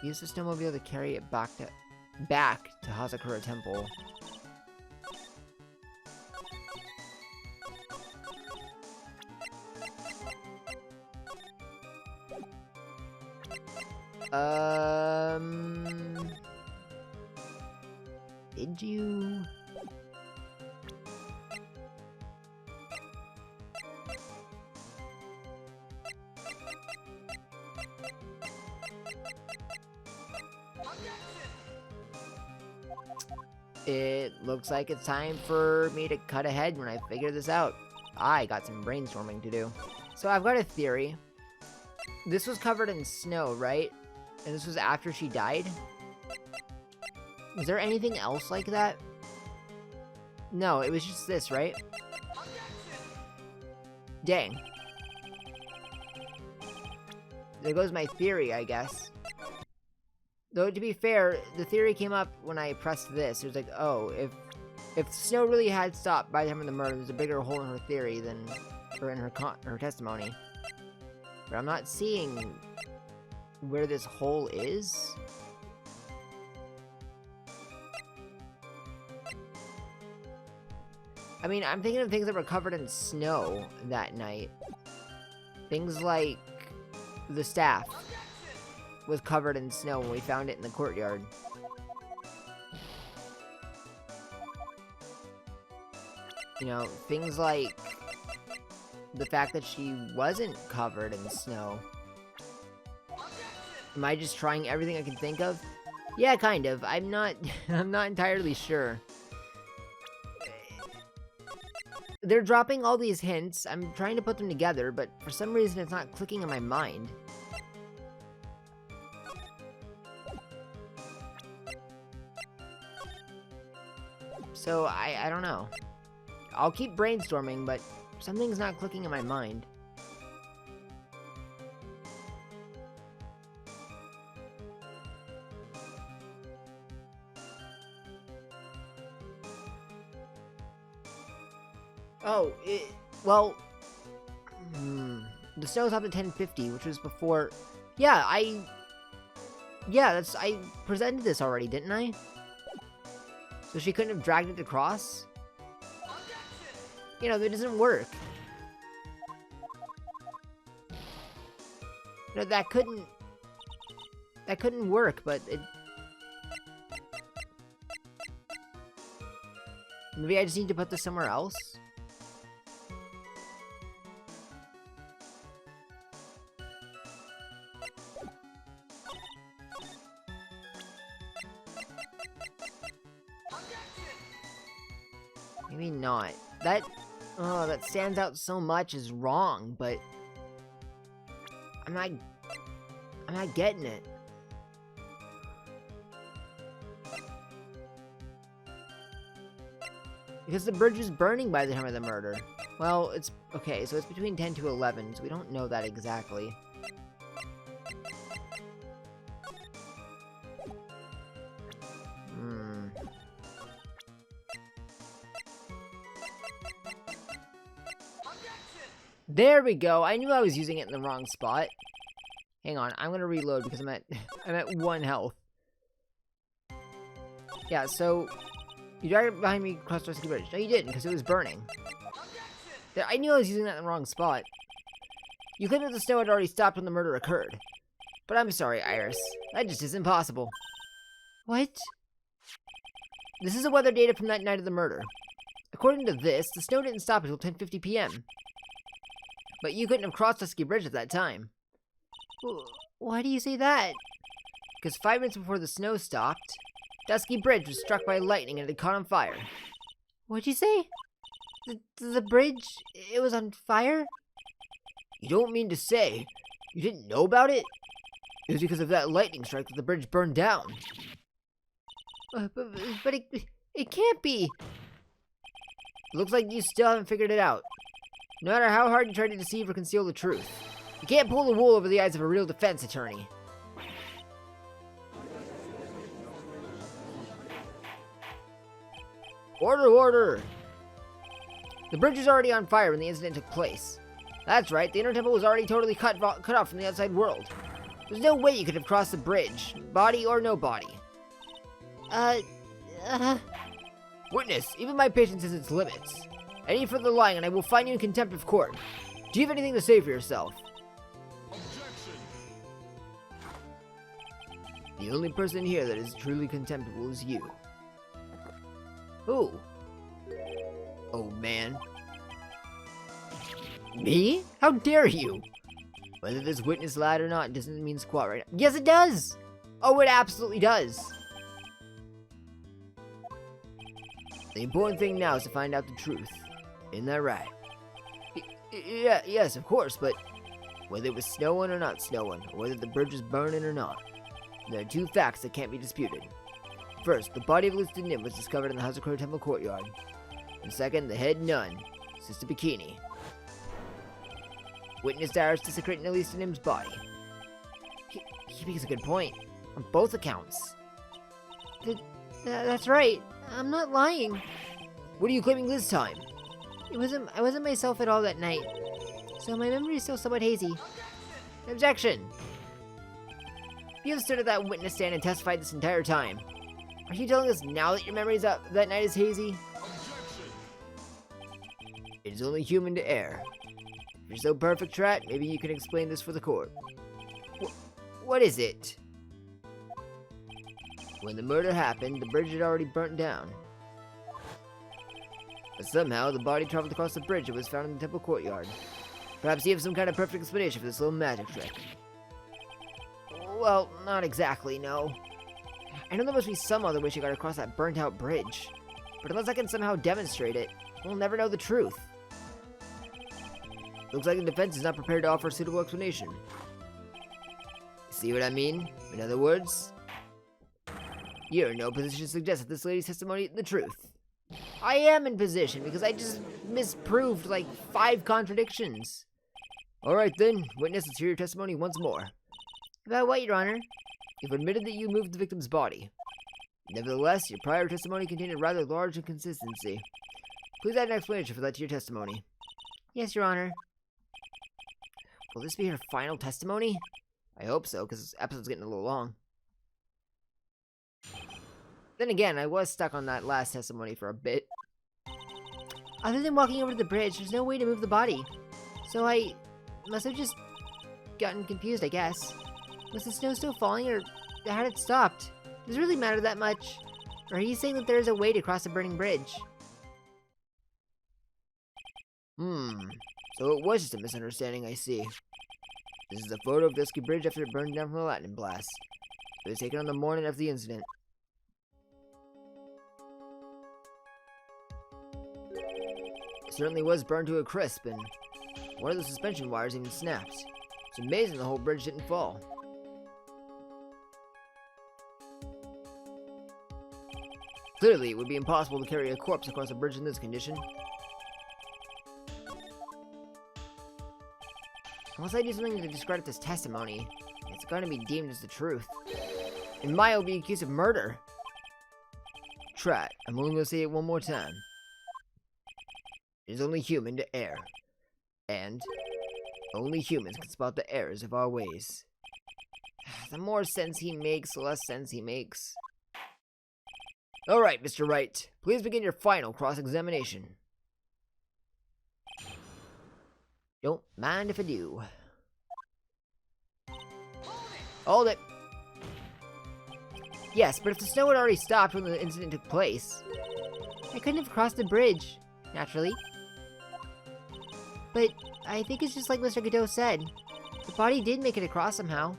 Use the snowmobile to carry it back to Hazakura Temple. Did you? It looks like it's time for me to cut ahead when I figure this out. I got some brainstorming to do. So I've got a theory. This was covered in snow, right? And this was after she died? Was there anything else like that? No, it was just this, right? Dang. There goes my theory, I guess. Though, to be fair, the theory came up when I pressed this. It was like, oh, if snow really had stopped by the time of the murder, there's a bigger hole in her theory than, or in her testimony. But I'm not seeing where this hole is. I mean, I'm thinking of things that were covered in snow that night. Things like the staff was covered in snow when we found it in the courtyard. You know, things like the fact that she wasn't covered in snow. Am I just trying everything I can think of? Yeah, kind of. I'm not entirely sure. They're dropping all these hints. I'm trying to put them together, but for some reason it's not clicking in my mind. So, I don't know. I'll keep brainstorming, but something's not clicking in my mind. Oh, well... the snow's up to 1050, which was before... Yeah, I presented this already, didn't I? So she couldn't have dragged it across? You know, that doesn't work. No, that couldn't work, but it... Maybe I just need to put this somewhere else? Maybe not. That stands out so much is wrong, but I'm not getting it. Because the bridge was burning by the time of the murder. Well, it's okay, so it's between 10 to 11, so we don't know that exactly. There we go. I knew I was using it in the wrong spot. Hang on, I'm gonna reload because I'm at 1 health. Yeah, so you dragged it behind me across the bridge. No, you didn't, because it was burning. There, I knew I was using that in the wrong spot. You claimed that the snow had already stopped when the murder occurred. But I'm sorry, Iris. That just isn't possible. What? This is the weather data from that night of the murder. According to this, the snow didn't stop until 10:50 p.m. But you couldn't have crossed Dusky Bridge at that time. Why do you say that? Because 5 minutes before the snow stopped, Dusky Bridge was struck by lightning and it had caught on fire. What'd you say? The bridge, it was on fire? You don't mean to say you didn't know about it? It was because of that lightning strike that the bridge burned down. But it can't be. Looks like you still haven't figured it out. No matter how hard you try to deceive or conceal the truth, you can't pull the wool over the eyes of a real defense attorney. Order, order! The bridge was already on fire when the incident took place. That's right, the inner temple was already totally cut off from the outside world. There's no way you could have crossed the bridge, body or no body. Witness, even my patience has its limits. Any further lying and I will fine you in contempt of court. Do you have anything to say for yourself? Objection! The only person here that is truly contemptible is you. Who? Oh, man. Me? How dare you? Whether this witness lied or not doesn't mean squat right now. Yes, it does! Oh, it absolutely does! The important thing now is to find out the truth. Isn't that right? Yeah, yes, of course, but whether it was snowing or not snowing, or whether the bridge was burning or not, there are two facts that can't be disputed. First, the body of Listed Nim was discovered in the Hazakura Temple courtyard. And second, the head nun, Sister Bikini, witnessed Iris desecrating Listed Nim's body. He makes a good point, on both accounts. That's right. I'm not lying. What are you claiming this time? I wasn't myself at all that night, so my memory is still somewhat hazy. Objection! You have stood at that witness stand and testified this entire time. Are you telling us now that your memories of that night is hazy? It is only human to err. If you're so perfect, Trat, maybe you can explain this for the court. What is it? When the murder happened, the bridge had already burnt down. But somehow, the body traveled across the bridge and was found in the temple courtyard. Perhaps you have some kind of perfect explanation for this little magic trick. Well, not exactly, no. I know there must be some other way she got across that burnt-out bridge. But unless I can somehow demonstrate it, we'll never know the truth. Looks like the defense is not prepared to offer a suitable explanation. See what I mean? In other words, you're in no position to suggest that this lady's testimony is the truth. I am in position because I just misproved like 5 contradictions. Alright then, witness, let's hear your testimony once more. About what, Your Honor? You've admitted that you moved the victim's body. Nevertheless, your prior testimony contained a rather large inconsistency. Please add an explanation for that to your testimony. Yes, Your Honor. Will this be her final testimony? I hope so, because this episode's getting a little long. Then again, I was stuck on that last testimony for a bit. Other than walking over to the bridge, there's no way to move the body. So I must have just gotten confused, I guess. Was the snow still falling, or had it stopped? Does it really matter that much? Or are you saying that there is a way to cross a burning bridge? So it was just a misunderstanding, I see. This is a photo of Dusky Bridge after it burned down from the lightning blast. It was taken on the morning of the incident. It certainly was burned to a crisp, and one of the suspension wires even snapped. It's amazing the whole bridge didn't fall. Clearly, it would be impossible to carry a corpse across a bridge in this condition. Unless I do something to discredit this testimony, it's going to be deemed as the truth. And Maya will be accused of murder. Try it. I'm only going to say it one more time. It is only human to err. And only humans can spot the errors of our ways. The more sense he makes, the less sense he makes. Alright, Mr. Wright. Please begin your final cross-examination. Don't mind if I do. Hold it. Yes, but if the snow had already stopped when the incident took place, I couldn't have crossed the bridge, naturally. But I think it's just like Mr. Godot said. The body did make it across somehow.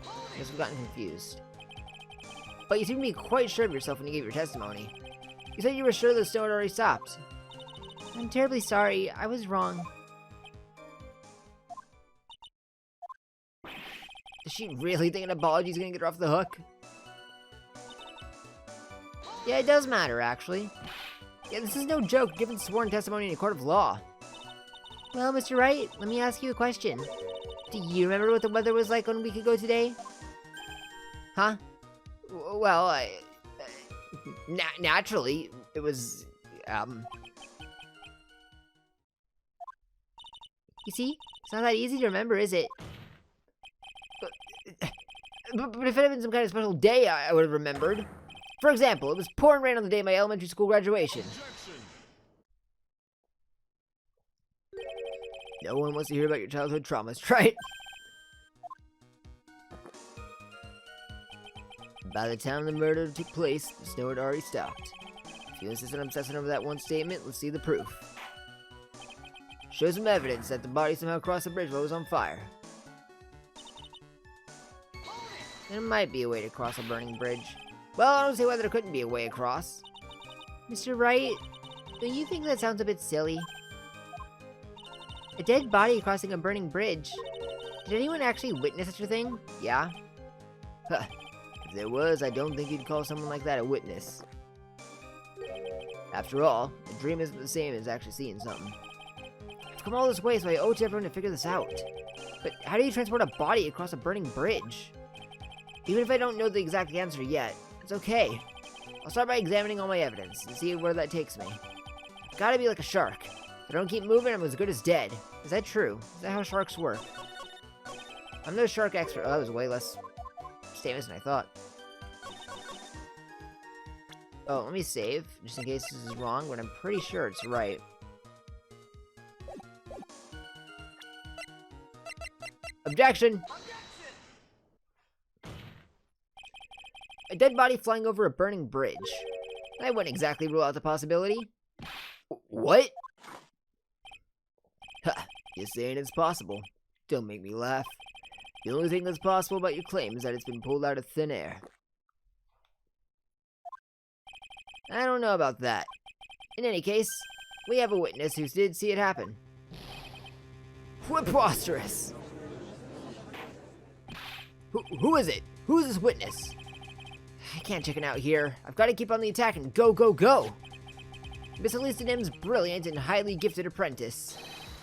I guess I've gotten confused. But you seem to be quite sure of yourself when you gave your testimony. You said you were sure the snow had already stopped. I'm terribly sorry. I was wrong. Does she really think an apology is going to get her off the hook? Yeah, it does matter, actually. Yeah, this is no joke, given sworn testimony in a court of law. Well, Mr. Wright, let me ask you a question. Do you remember what the weather was like 1 week ago today? Huh? Well, naturally, it was, You see? It's not that easy to remember, is it? But if it had been some kind of special day, I would have remembered. For example, it was pouring rain on the day of my elementary school graduation. No one wants to hear about your childhood traumas, right? By the time the murder took place, the snow had already stopped. If you insist on obsessing over that one statement, let's see the proof. Show some evidence that the body somehow crossed the bridge while it was on fire. There might be a way to cross a burning bridge. Well, I don't see why there couldn't be a way across. Mr. Wright, don't you think that sounds a bit silly? A dead body crossing a burning bridge. Did anyone actually witness such a thing? Yeah? Huh. If there was, I don't think you'd call someone like that a witness. After all, a dream isn't the same as actually seeing something. I've come all this way, so I owe it to everyone to figure this out. But how do you transport a body across a burning bridge? Even if I don't know the exact answer yet, it's okay. I'll start by examining all my evidence and see where that takes me. Gotta be like a shark. If I don't keep moving, I'm as good as dead. Is that true? Is that how sharks work? I'm no shark expert. Oh, that was way less statements than I thought. Oh, let me save, just in case this is wrong, but I'm pretty sure it's right. Objection! A dead body flying over a burning bridge. I wouldn't exactly rule out the possibility. What? Ha! You're saying it's possible. Don't make me laugh. The only thing that's possible about your claim is that it's been pulled out of thin air. I don't know about that. In any case, we have a witness who did see it happen. Preposterous! Who is it? Who is this witness? I can't chicken out here. I've got to keep on the attack and go, go, go! Miss Elise Denim's brilliant and highly gifted apprentice.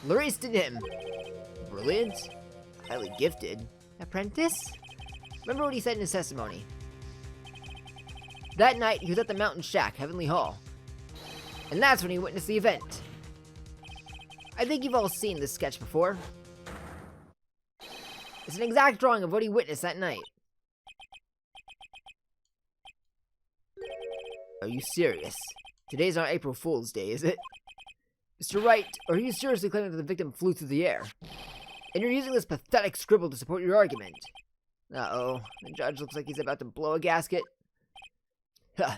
Larice Denim. Brilliant? Highly gifted? Apprentice? Remember what he said in his testimony. That night, he was at the mountain shack, Heavenly Hall. And that's when he witnessed the event. I think you've all seen this sketch before. It's an exact drawing of what he witnessed that night. Are you serious? Today's not April Fool's Day, is it? Mr. Wright, are you seriously claiming that the victim flew through the air? And you're using this pathetic scribble to support your argument? Uh-oh, the judge looks like he's about to blow a gasket. Huh.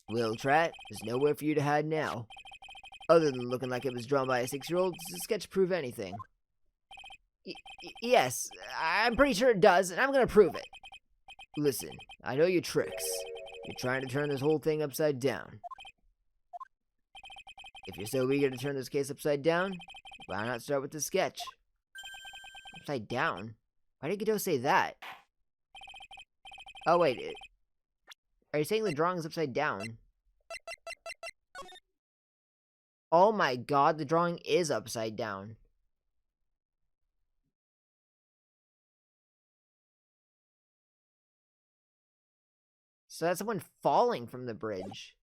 Well, Trat, there's nowhere for you to hide now. Other than looking like it was drawn by a 6-year-old, does the sketch prove anything? Yes, I'm pretty sure it does, and I'm gonna prove it. Listen, I know your tricks. You're trying to turn this whole thing upside down. If you're so eager to turn this case upside down, why not start with the sketch? Upside down? Why did Godot say that? Oh, wait. Are you saying the drawing is upside down? Oh my god, the drawing is upside down. So that's someone falling from the bridge.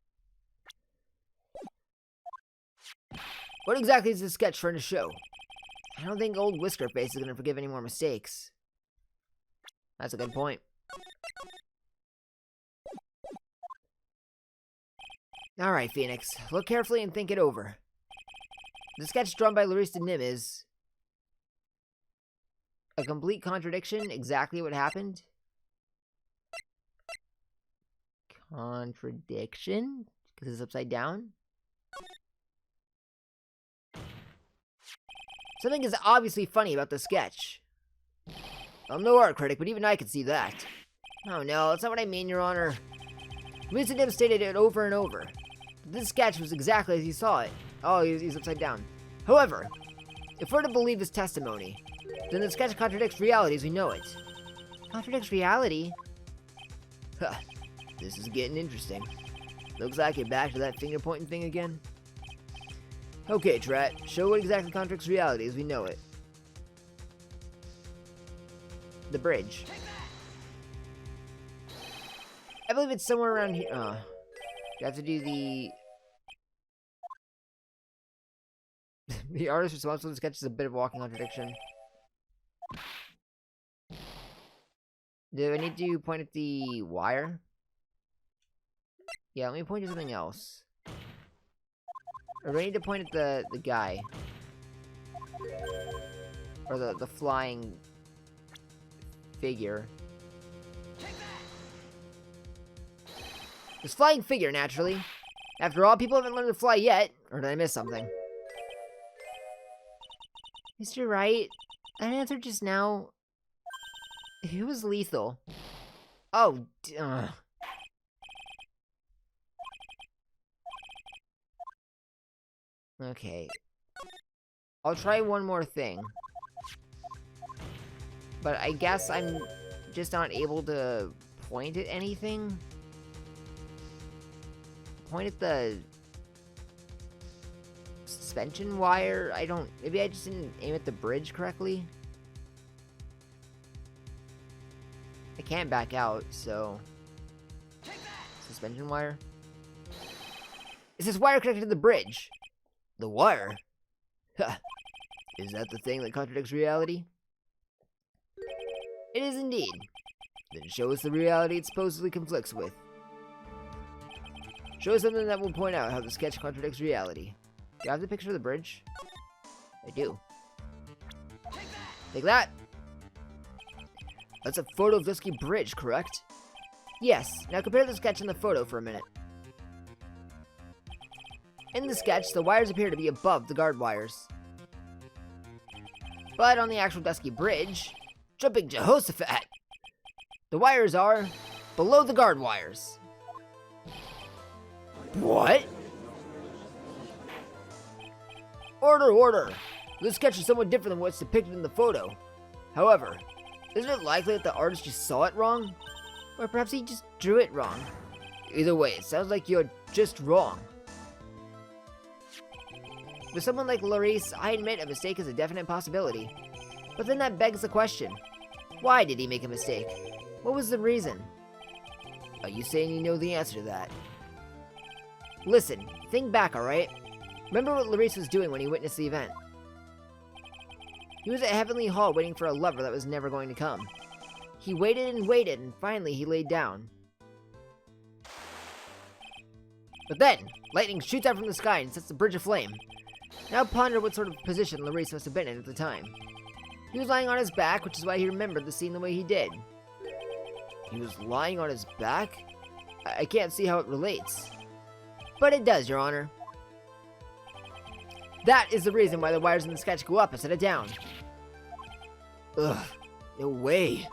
What exactly is this sketch trying to show? I don't think old Whisker Face is going to forgive any more mistakes. That's a good point. Alright, Phoenix. Look carefully and think it over. The sketch drawn by Larice Denim is a complete contradiction, exactly what happened. Contradiction? Because it's upside down? Something is obviously funny about the sketch. I'm no art critic, but even I can see that. Oh no, that's not what I mean, Your Honor. Larice Denim stated it over and over. This sketch was exactly as he saw it. Oh, he's upside down. However, if we're to believe his testimony, then the sketch contradicts reality as we know it. Contradicts reality? Huh. This is getting interesting. Looks like you're back to that finger-pointing thing again. Okay, Trat, show what exactly contradicts reality as we know it. The bridge. I believe it's somewhere around here. You have to do the... The artist responsible for the sketch is a bit of a walking contradiction. Do I need to point at the wire? Yeah, let me point to something else. Or do I need to point at the guy? Or the flying figure? This flying figure, naturally. After all, people haven't learned to fly yet. Or did I miss something? Mr. Wright, that answer just now... It was lethal. Oh, Okay. I'll try one more thing. But I guess I'm just not able to point at anything. Point at the suspension wire? Maybe I just didn't aim at the bridge correctly? I can't back out, so... Suspension wire? It says wire connected to the bridge. The wire? Ha! Is that the thing that contradicts reality? It is indeed. Then show us the reality it supposedly conflicts with. Show us something that will point out how the sketch contradicts reality. Do I have the picture of the bridge? I do. Take that! That's a photo of Dusky Bridge, correct? Yes. Now compare the sketch and the photo for a minute. In the sketch, the wires appear to be above the guard wires. But on the actual Dusky Bridge, jumping Jehoshaphat, the wires are below the guard wires. What? Order, order! This sketch is somewhat different than what's depicted in the photo. However, isn't it likely that the artist just saw it wrong? Or perhaps he just drew it wrong. Either way, it sounds like you're just wrong. With someone like Larice, I admit a mistake is a definite possibility. But then that begs the question. Why did he make a mistake? What was the reason? Are you saying you know the answer to that? Listen, think back, alright? Remember what Larice was doing when he witnessed the event. He was at Heavenly Hall waiting for a lover that was never going to come. He waited, and finally he laid down. But then, lightning shoots out from the sky and sets the bridge aflame. Now ponder what sort of position Larice must have been in at the time. He was lying on his back, which is why he remembered the scene the way he did. He was lying on his back? I can't see how it relates. But it does, Your Honor. That is the reason why the wires in the sketch go up instead of down. Ugh, no way.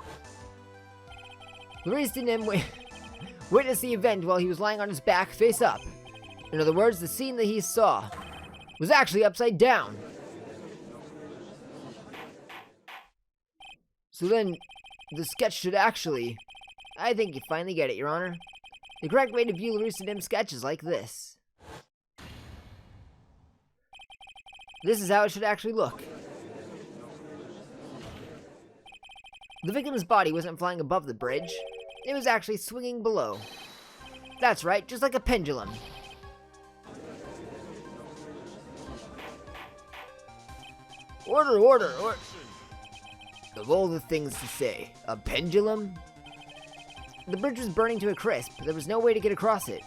Larice didn't witness the event while he was lying on his back, face up. In other words, the scene that he saw was actually upside down. So then, the sketch should actually... I think you finally get it, Your Honor. The correct way to view Larice and Dim's sketch is like this. This is how it should actually look. The victim's body wasn't flying above the bridge. It was actually swinging below. That's right, just like a pendulum. Order, order, order. Of all the things to say, a pendulum? The bridge was burning to a crisp. There was no way to get across it.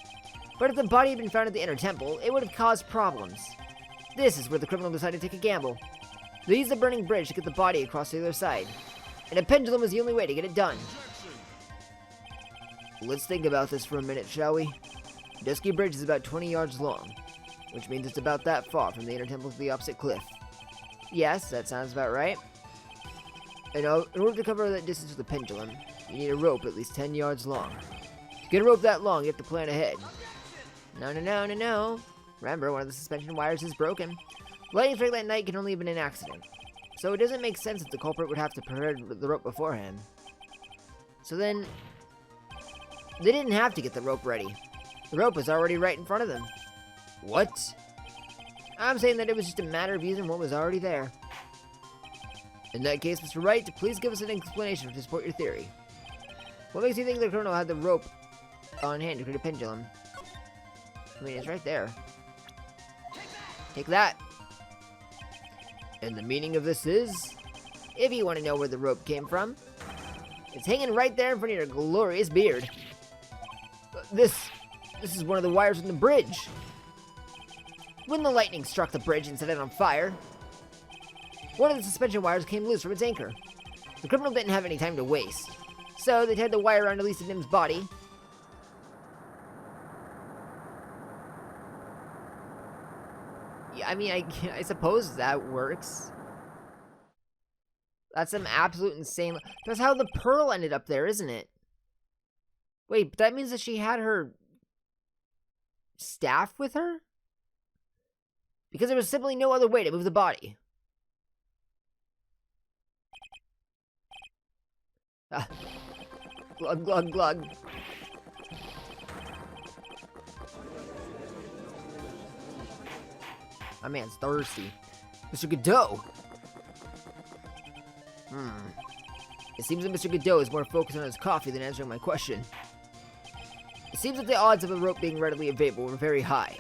But if the body had been found at the inner temple, it would have caused problems. This is where the criminal decided to take a gamble. They used the burning bridge to get the body across to the other side. And a pendulum was the only way to get it done. Let's think about this for a minute, shall we? Dusky Bridge is about 20 yards long, which means it's about that far from the inner temple to the opposite cliff. Yes, that sounds about right. And in order to cover that distance with the pendulum, you need a rope at least 10 yards long. To get a rope that long, you have to plan ahead. No. Remember, one of the suspension wires is broken. Lightning strike that night can only have been an accident. So it doesn't make sense that the culprit would have to prepare the rope beforehand. So then, they didn't have to get the rope ready. The rope was already right in front of them. What? I'm saying that it was just a matter of using what was already there. In that case, Mr. Wright, please give us an explanation to support your theory. What makes you think the criminal had the rope on hand to create a pendulum? I mean, it's right there. Take that. And the meaning of this is, if you want to know where the rope came from, it's hanging right there in front of your glorious beard. This is one of the wires in the bridge. When the lightning struck the bridge and set it on fire, one of the suspension wires came loose from its anchor. The criminal didn't have any time to waste, so they tied the wire around Elisa Nim's body I mean, I suppose that works. That's some absolute insane... That's how the pearl ended up there, isn't it? Wait, but that means that she had her staff with her? Because there was simply no other way to move the body. Ah. Glug, glug, glug. My man's thirsty. Mr. Godot! It seems that Mr. Godot is more focused on his coffee than answering my question. It seems that the odds of a rope being readily available were very high,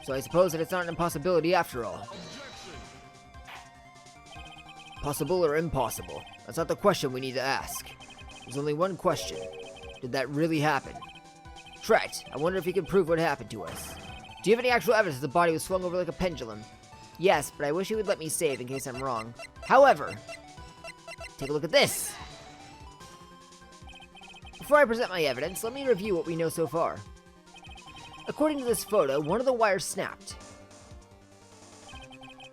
so I suppose that it's not an impossibility after all. Possible or impossible? That's not the question we need to ask. There's only one question. Did that really happen? Wright, I wonder if you can prove what happened to us. Do you have any actual evidence that the body was swung over like a pendulum? Yes, but I wish you would let me save in case I'm wrong. However, take a look at this! Before I present my evidence, let me review what we know so far. According to this photo, one of the wires snapped.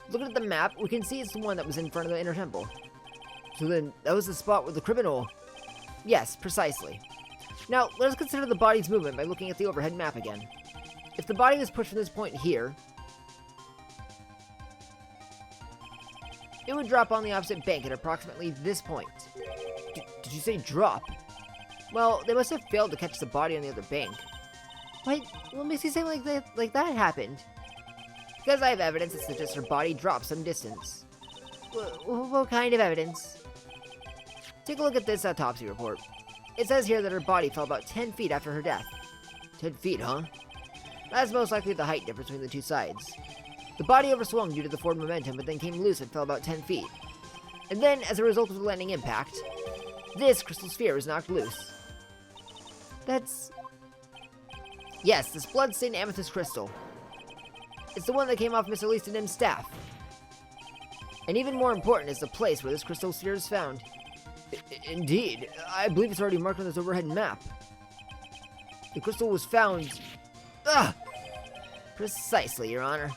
Looking at the map, we can see it's the one that was in front of the inner temple. So then, that was the spot where the criminal... Yes, precisely. Now, let us consider the body's movement by looking at the overhead map again. If the body was pushed from this point here, it would drop on the opposite bank at approximately this point. Did you say drop? Well, they must have failed to catch the body on the other bank. What makes you say like that happened? Because I have evidence that suggests her body dropped some distance. What kind of evidence? Take a look at this autopsy report. It says here that her body fell about 10 feet after her death. 10 feet, huh? That's most likely the height difference between the two sides. The body overswung due to the forward momentum, but then came loose and fell about 10 feet. And then, as a result of the landing impact, this crystal sphere was knocked loose. That's... Yes, this blood-stained amethyst crystal. It's the one that came off Mr. Lee Nim's staff. And even more important is the place where this crystal sphere is found. Indeed, I believe it's already marked on this overhead map. The crystal was found... Precisely, Your Honor.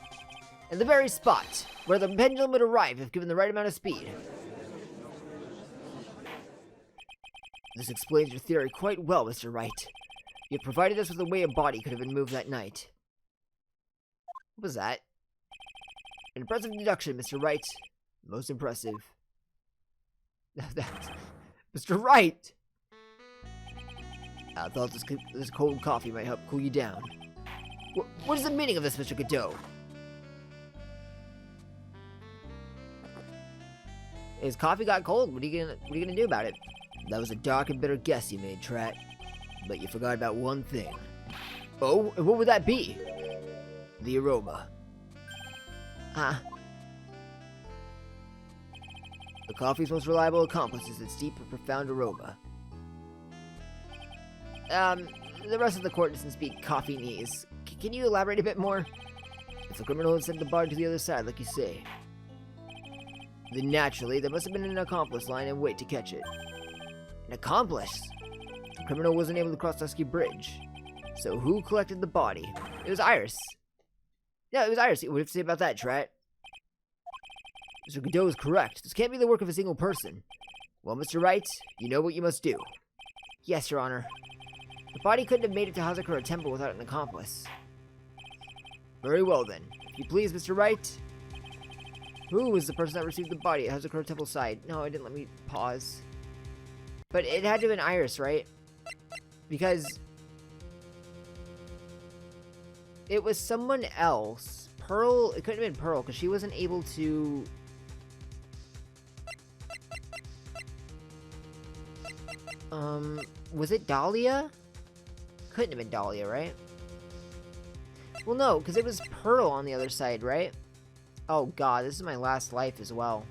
In the very spot where the pendulum would arrive if given the right amount of speed. This explains your theory quite well, Mr. Wright. You have provided us with a way a body could have been moved that night. What was that? An impressive deduction, Mr. Wright. Most impressive. That's... Mr. Wright! I thought this cold coffee might help cool you down. What is the meaning of this, Mr. Godot? His coffee got cold. What are you gonna do about it? That was a dark and bitter guess you made, Trat. But you forgot about one thing. Oh, and what would that be? The aroma. Huh? The coffee's most reliable accomplice is its deep and profound aroma. The rest of the court doesn't speak coffee-nese. Can you elaborate a bit more? If the criminal had sent the body to the other side, like you say, then naturally, there must have been an accomplice lying in wait to catch it. An accomplice? The criminal wasn't able to cross Dusky Bridge. So who collected the body? It was Iris. Yeah, it was Iris. What do you have to say about that, Trat? Mr. Godot is correct. This can't be the work of a single person. Well, Mr. Wright, you know what you must do. Yes, Your Honor. The body couldn't have made it to Hazakura Temple without an accomplice. Very well, then. If you please, Mr. Wright. Who was the person that received the body at Hazakura Temple side? No, it didn't let me pause. But it had to have been Iris, right? Because it was someone else. Pearl, it couldn't have been Pearl, because she wasn't able to... was it Dahlia? Couldn't have been Dahlia, right? Well, no, because it was Pearl on the other side, right? Oh god, this is my last life as well.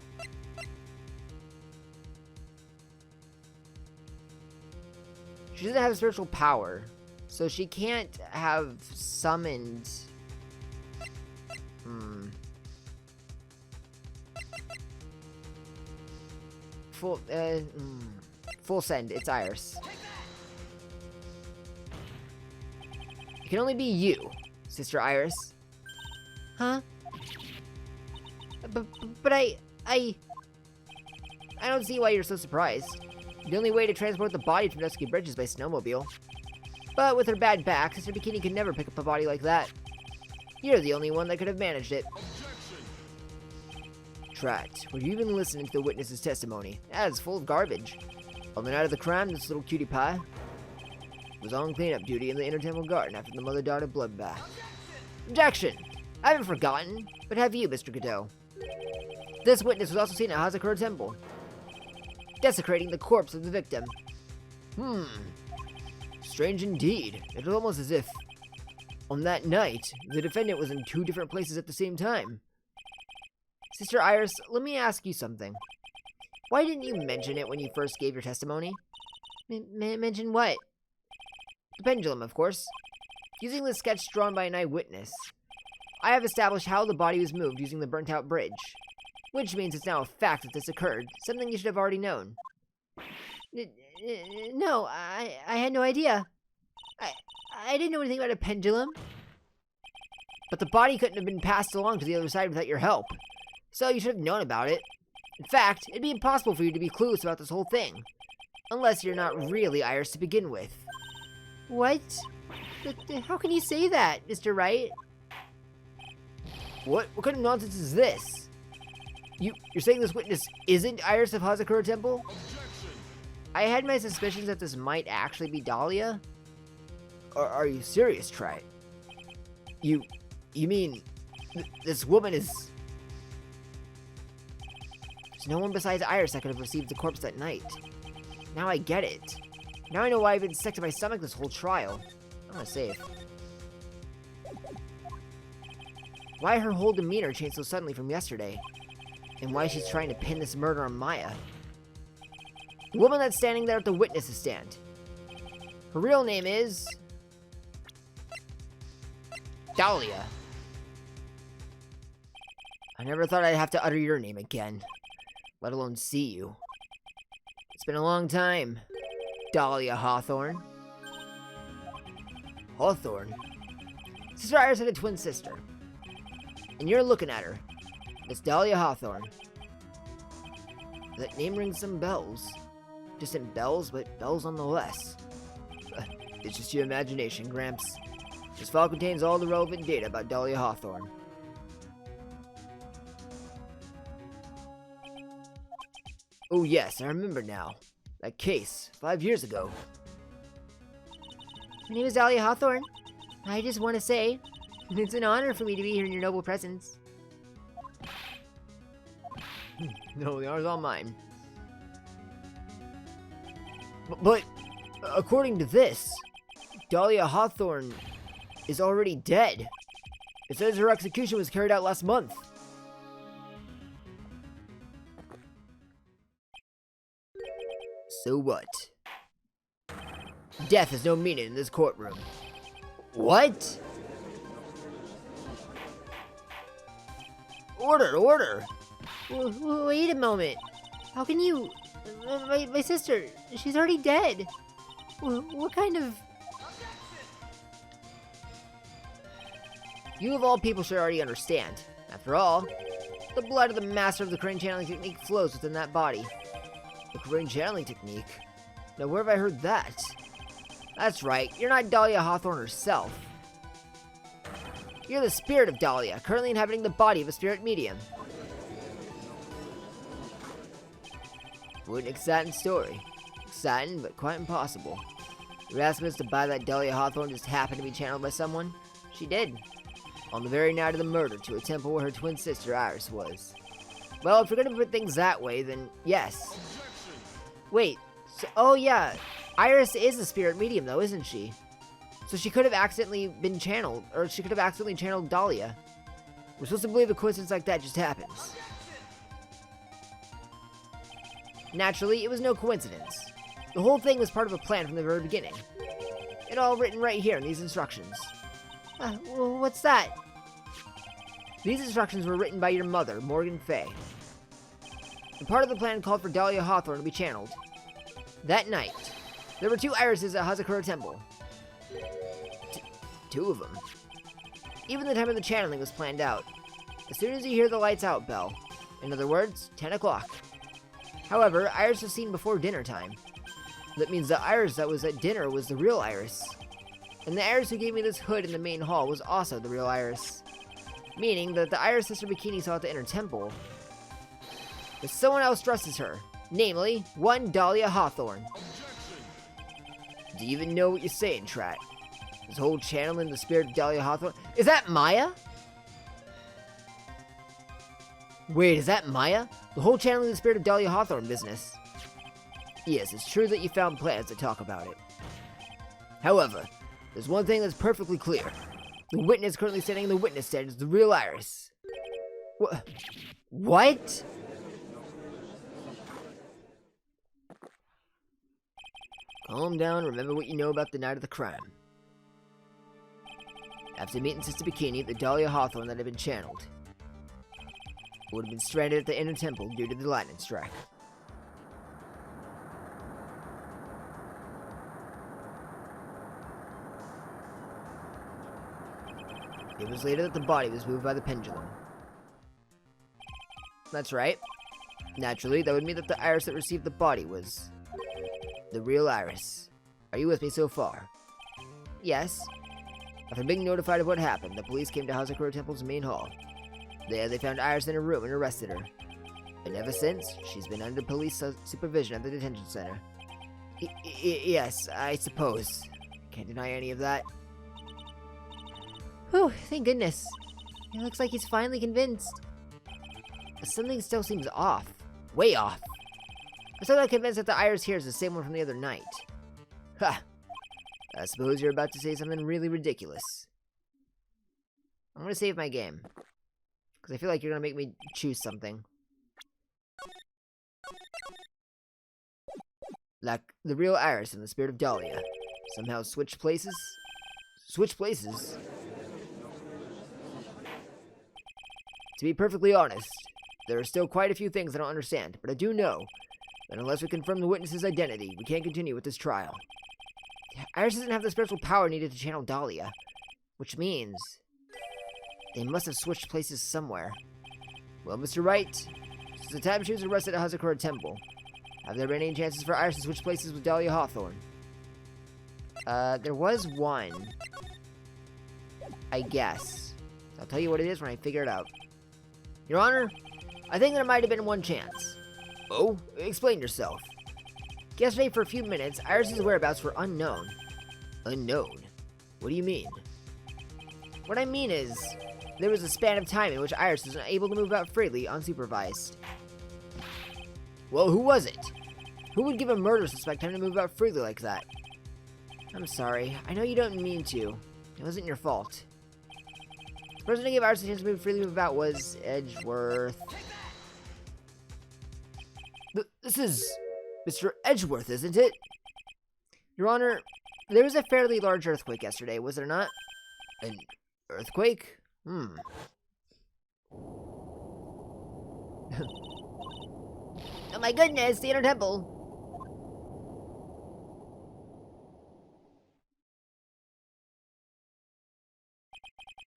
She doesn't have spiritual power, so she can't have summoned... Full send, it's Iris. It can only be you, Sister Iris. Huh? But I don't see why you're so surprised. The only way to transport the body from Dusky Bridge is by snowmobile. But with her bad back, Sister Bikini could never pick up a body like that. You're the only one that could have managed it. Trapped. Were you even listening to the witness's testimony? It's full of garbage. On the night of the crime, this little cutie pie was on cleanup duty in the Inner Temple Garden after the mother-daughter bloodbath. Objection! I haven't forgotten, but have you, Mr. Godot? This witness was also seen at Hazakura Temple, desecrating the corpse of the victim. Strange indeed. It was almost as if, on that night, the defendant was in two different places at the same time. Sister Iris, let me ask you something. Why didn't you mention it when you first gave your testimony? Mention what? The pendulum, of course. Using the sketch drawn by an eyewitness, I have established how the body was moved using the burnt-out bridge, which means it's now a fact that this occurred, something you should have already known. No, I had no idea. I didn't know anything about a pendulum. But the body couldn't have been passed along to the other side without your help, so you should have known about it. In fact, it'd be impossible for you to be clueless about this whole thing, unless you're not really Iris to begin with. What? How can you say that, Mr. Wright? What kind of nonsense is this? You're saying this witness isn't Iris of Hazakura Temple? I had my suspicions that this might actually be Dahlia. Are you serious, Wright? You mean this woman is... There's no one besides Iris that could have received the corpse that night. Now I get it. Now I know why I've been sick to my stomach this whole trial. I'm gonna save. Why her whole demeanor changed so suddenly from yesterday. And why she's trying to pin this murder on Maya. The woman that's standing there at the witness's stand. Her real name is... Dahlia. I never thought I'd have to utter your name again, let alone see you. It's been a long time, Dahlia Hawthorne. Hawthorne? Sister Iris had a twin sister. And you're looking at her. It's Dahlia Hawthorne. That name rings some bells. Distant bells, but bells nonetheless. It's just your imagination, Gramps. This file contains all the relevant data about Dahlia Hawthorne. Oh yes, I remember now. That case, 5 years ago. My name is Dahlia Hawthorne. I just want to say, it's an honor for me to be here in your noble presence. No, the honor's all mine. But according to this, Dahlia Hawthorne is already dead. It says her execution was carried out last month. So what? Death has no meaning in this courtroom. What? Order! Wait a moment. How can you... My sister, she's already dead. What kind of... You of all people should already understand. After all, the blood of the master of the crane channeling technique flows within that body. The crane channeling technique? Now where have I heard that? That's right, you're not Dahlia Hawthorne herself. You're the spirit of Dahlia, currently inhabiting the body of a spirit medium. What an exciting story. Exciting, but quite impossible. You're asking us to buy that Dahlia Hawthorne just happened to be channeled by someone? She did. On the very night of the murder to a temple where her twin sister Iris was. Well, if you're gonna put things that way, then yes. Wait, so, oh yeah, Iris is a spirit medium though, isn't she? So she could have accidentally been channeled, or she could have accidentally channeled Dahlia. We're supposed to believe a coincidence like that just happens. Naturally, it was no coincidence. The whole thing was part of a plan from the very beginning. It all written right here in these instructions. What's that? These instructions were written by your mother, Morgan Fay. And part of the plan called for Dahlia Hawthorne to be channeled. That night, there were 2 irises at Hazakura Temple. 2 of them. Even the time of the channeling was planned out. as soon as you hear the lights out bell. In other words, 10 o'clock. However, Iris was seen before dinner time. That means the Iris that was at dinner was the real Iris. And the Iris who gave me this hood in the main hall was also the real Iris. Meaning that the Iris Sister Bikini saw at the inner temple, but someone else dresses her. Namely, one Dahlia Hawthorne. Do you even know what you're saying, Trat? This whole channeling the spirit of Dahlia Hawthorne? Is that Maya? Wait, is that Maya? The whole channeling the spirit of Dahlia Hawthorne business. Yes, it's true that you found plans to talk about it. However, there's one thing that's perfectly clear. The witness currently standing in the witness stand is the real Iris. What? Calm down, remember what you know about the night of the crime. After meeting Sister Bikini, the Dahlia Hawthorne that had been channeled would have been stranded at the inner temple due to the lightning strike. It was later that the body was moved by the pendulum. That's right. Naturally, that would mean that the Iris that received the body was the real Iris. Are you with me so far? Yes. After being notified of what happened, the police came to Hazakura Temple's main hall. There, they found Iris in her room and arrested her. And ever since, she's been under police supervision at the detention center. Yes, I suppose. Can't deny any of that. Whew, thank goodness. It looks like he's finally convinced. But something still seems off. Way off. I'm still not convinced that the Iris here is the same one from the other night. Ha! I suppose you're about to say something really ridiculous. I'm gonna save my game. Because I feel like you're gonna make me choose something. Like the real Iris and the spirit of Dahlia. Somehow switch places? Switch places? To be perfectly honest, there are still quite a few things I don't understand, but I do know that unless we confirm the witness's identity, we can't continue with this trial. Iris doesn't have the spiritual power needed to channel Dahlia, which means they must have switched places somewhere. Well, Mr. Wright, since the time she was arrested at Hazakura Temple, have there been any chances for Iris to switch places with Dahlia Hawthorne? There was one. I guess. I'll tell you what it is when I figure it out. Your Honor, I think there might have been one chance. Oh? Explain yourself. Yesterday, for a few minutes, Iris's whereabouts were unknown. Unknown? What do you mean? What I mean is, there was a span of time in which Iris was unable to move about freely unsupervised. Well, who was it? Who would give a murder suspect time to move about freely like that? I'm sorry. I know you don't mean to. It wasn't your fault. The person who gave Iris a chance to freely move about was Edgeworth. This is Mr. Edgeworth, isn't it? Your Honor, there was a fairly large earthquake yesterday, was there not? An earthquake? Oh my goodness, the inner temple!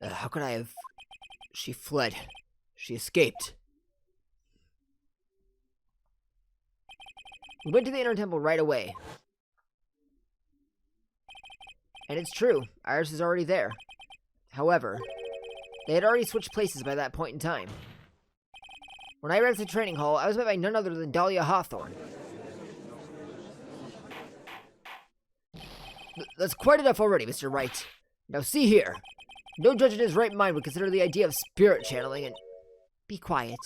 How could I have... She fled. She escaped. We went to the inner temple right away. And it's true, Iris is already there. However, they had already switched places by that point in time. When I arrived at the training hall, I was met by none other than Dahlia Hawthorne. That's quite enough already, Mr. Wright. Now see here. No judge in his right mind would consider the idea of spirit channeling and... Be quiet.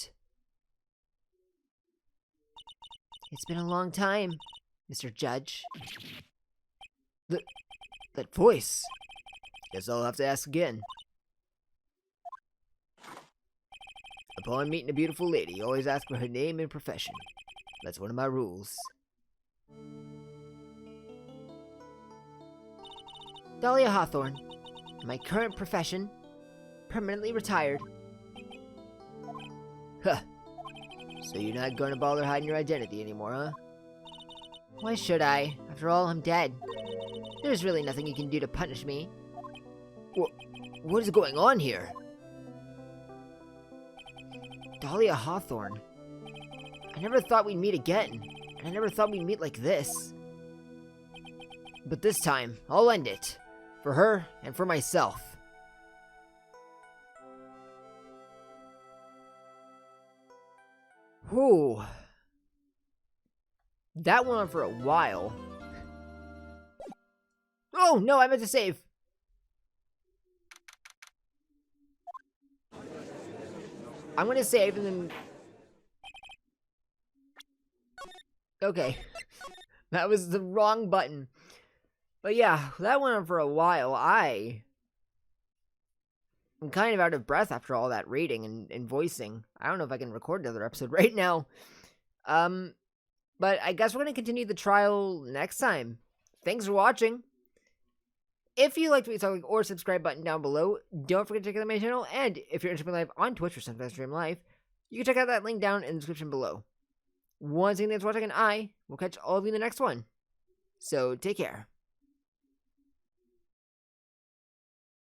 It's been a long time, Mr. Judge. That voice. Guess I'll have to ask again. Upon meeting a beautiful lady, always ask for her name and profession. That's one of my rules. Dahlia Hawthorne. My current profession. Permanently retired. Huh. So you're not gonna bother hiding your identity anymore, huh? Why should I? After all, I'm dead. There's really nothing you can do to punish me. What is going on here? Dahlia Hawthorne. I never thought we'd meet again, and I never thought we'd meet like this. But this time, I'll end it. For her and for myself. Whew. That went on for a while. Oh, no, I meant to save. I'm gonna save and then... Okay. That was the wrong button. But yeah, that went on for a while. I'm kind of out of breath after all that reading and voicing. I don't know if I can record another episode right now. But I guess we're going to continue the trial next time. Thanks for watching. If you liked what you saw, or subscribe button down below. Don't forget to check out my channel. And if you're interested in live on Twitch or sometimes stream live, you can check out that link down in the description below. Once again, thanks for watching, and I will catch all of you in the next one. So take care.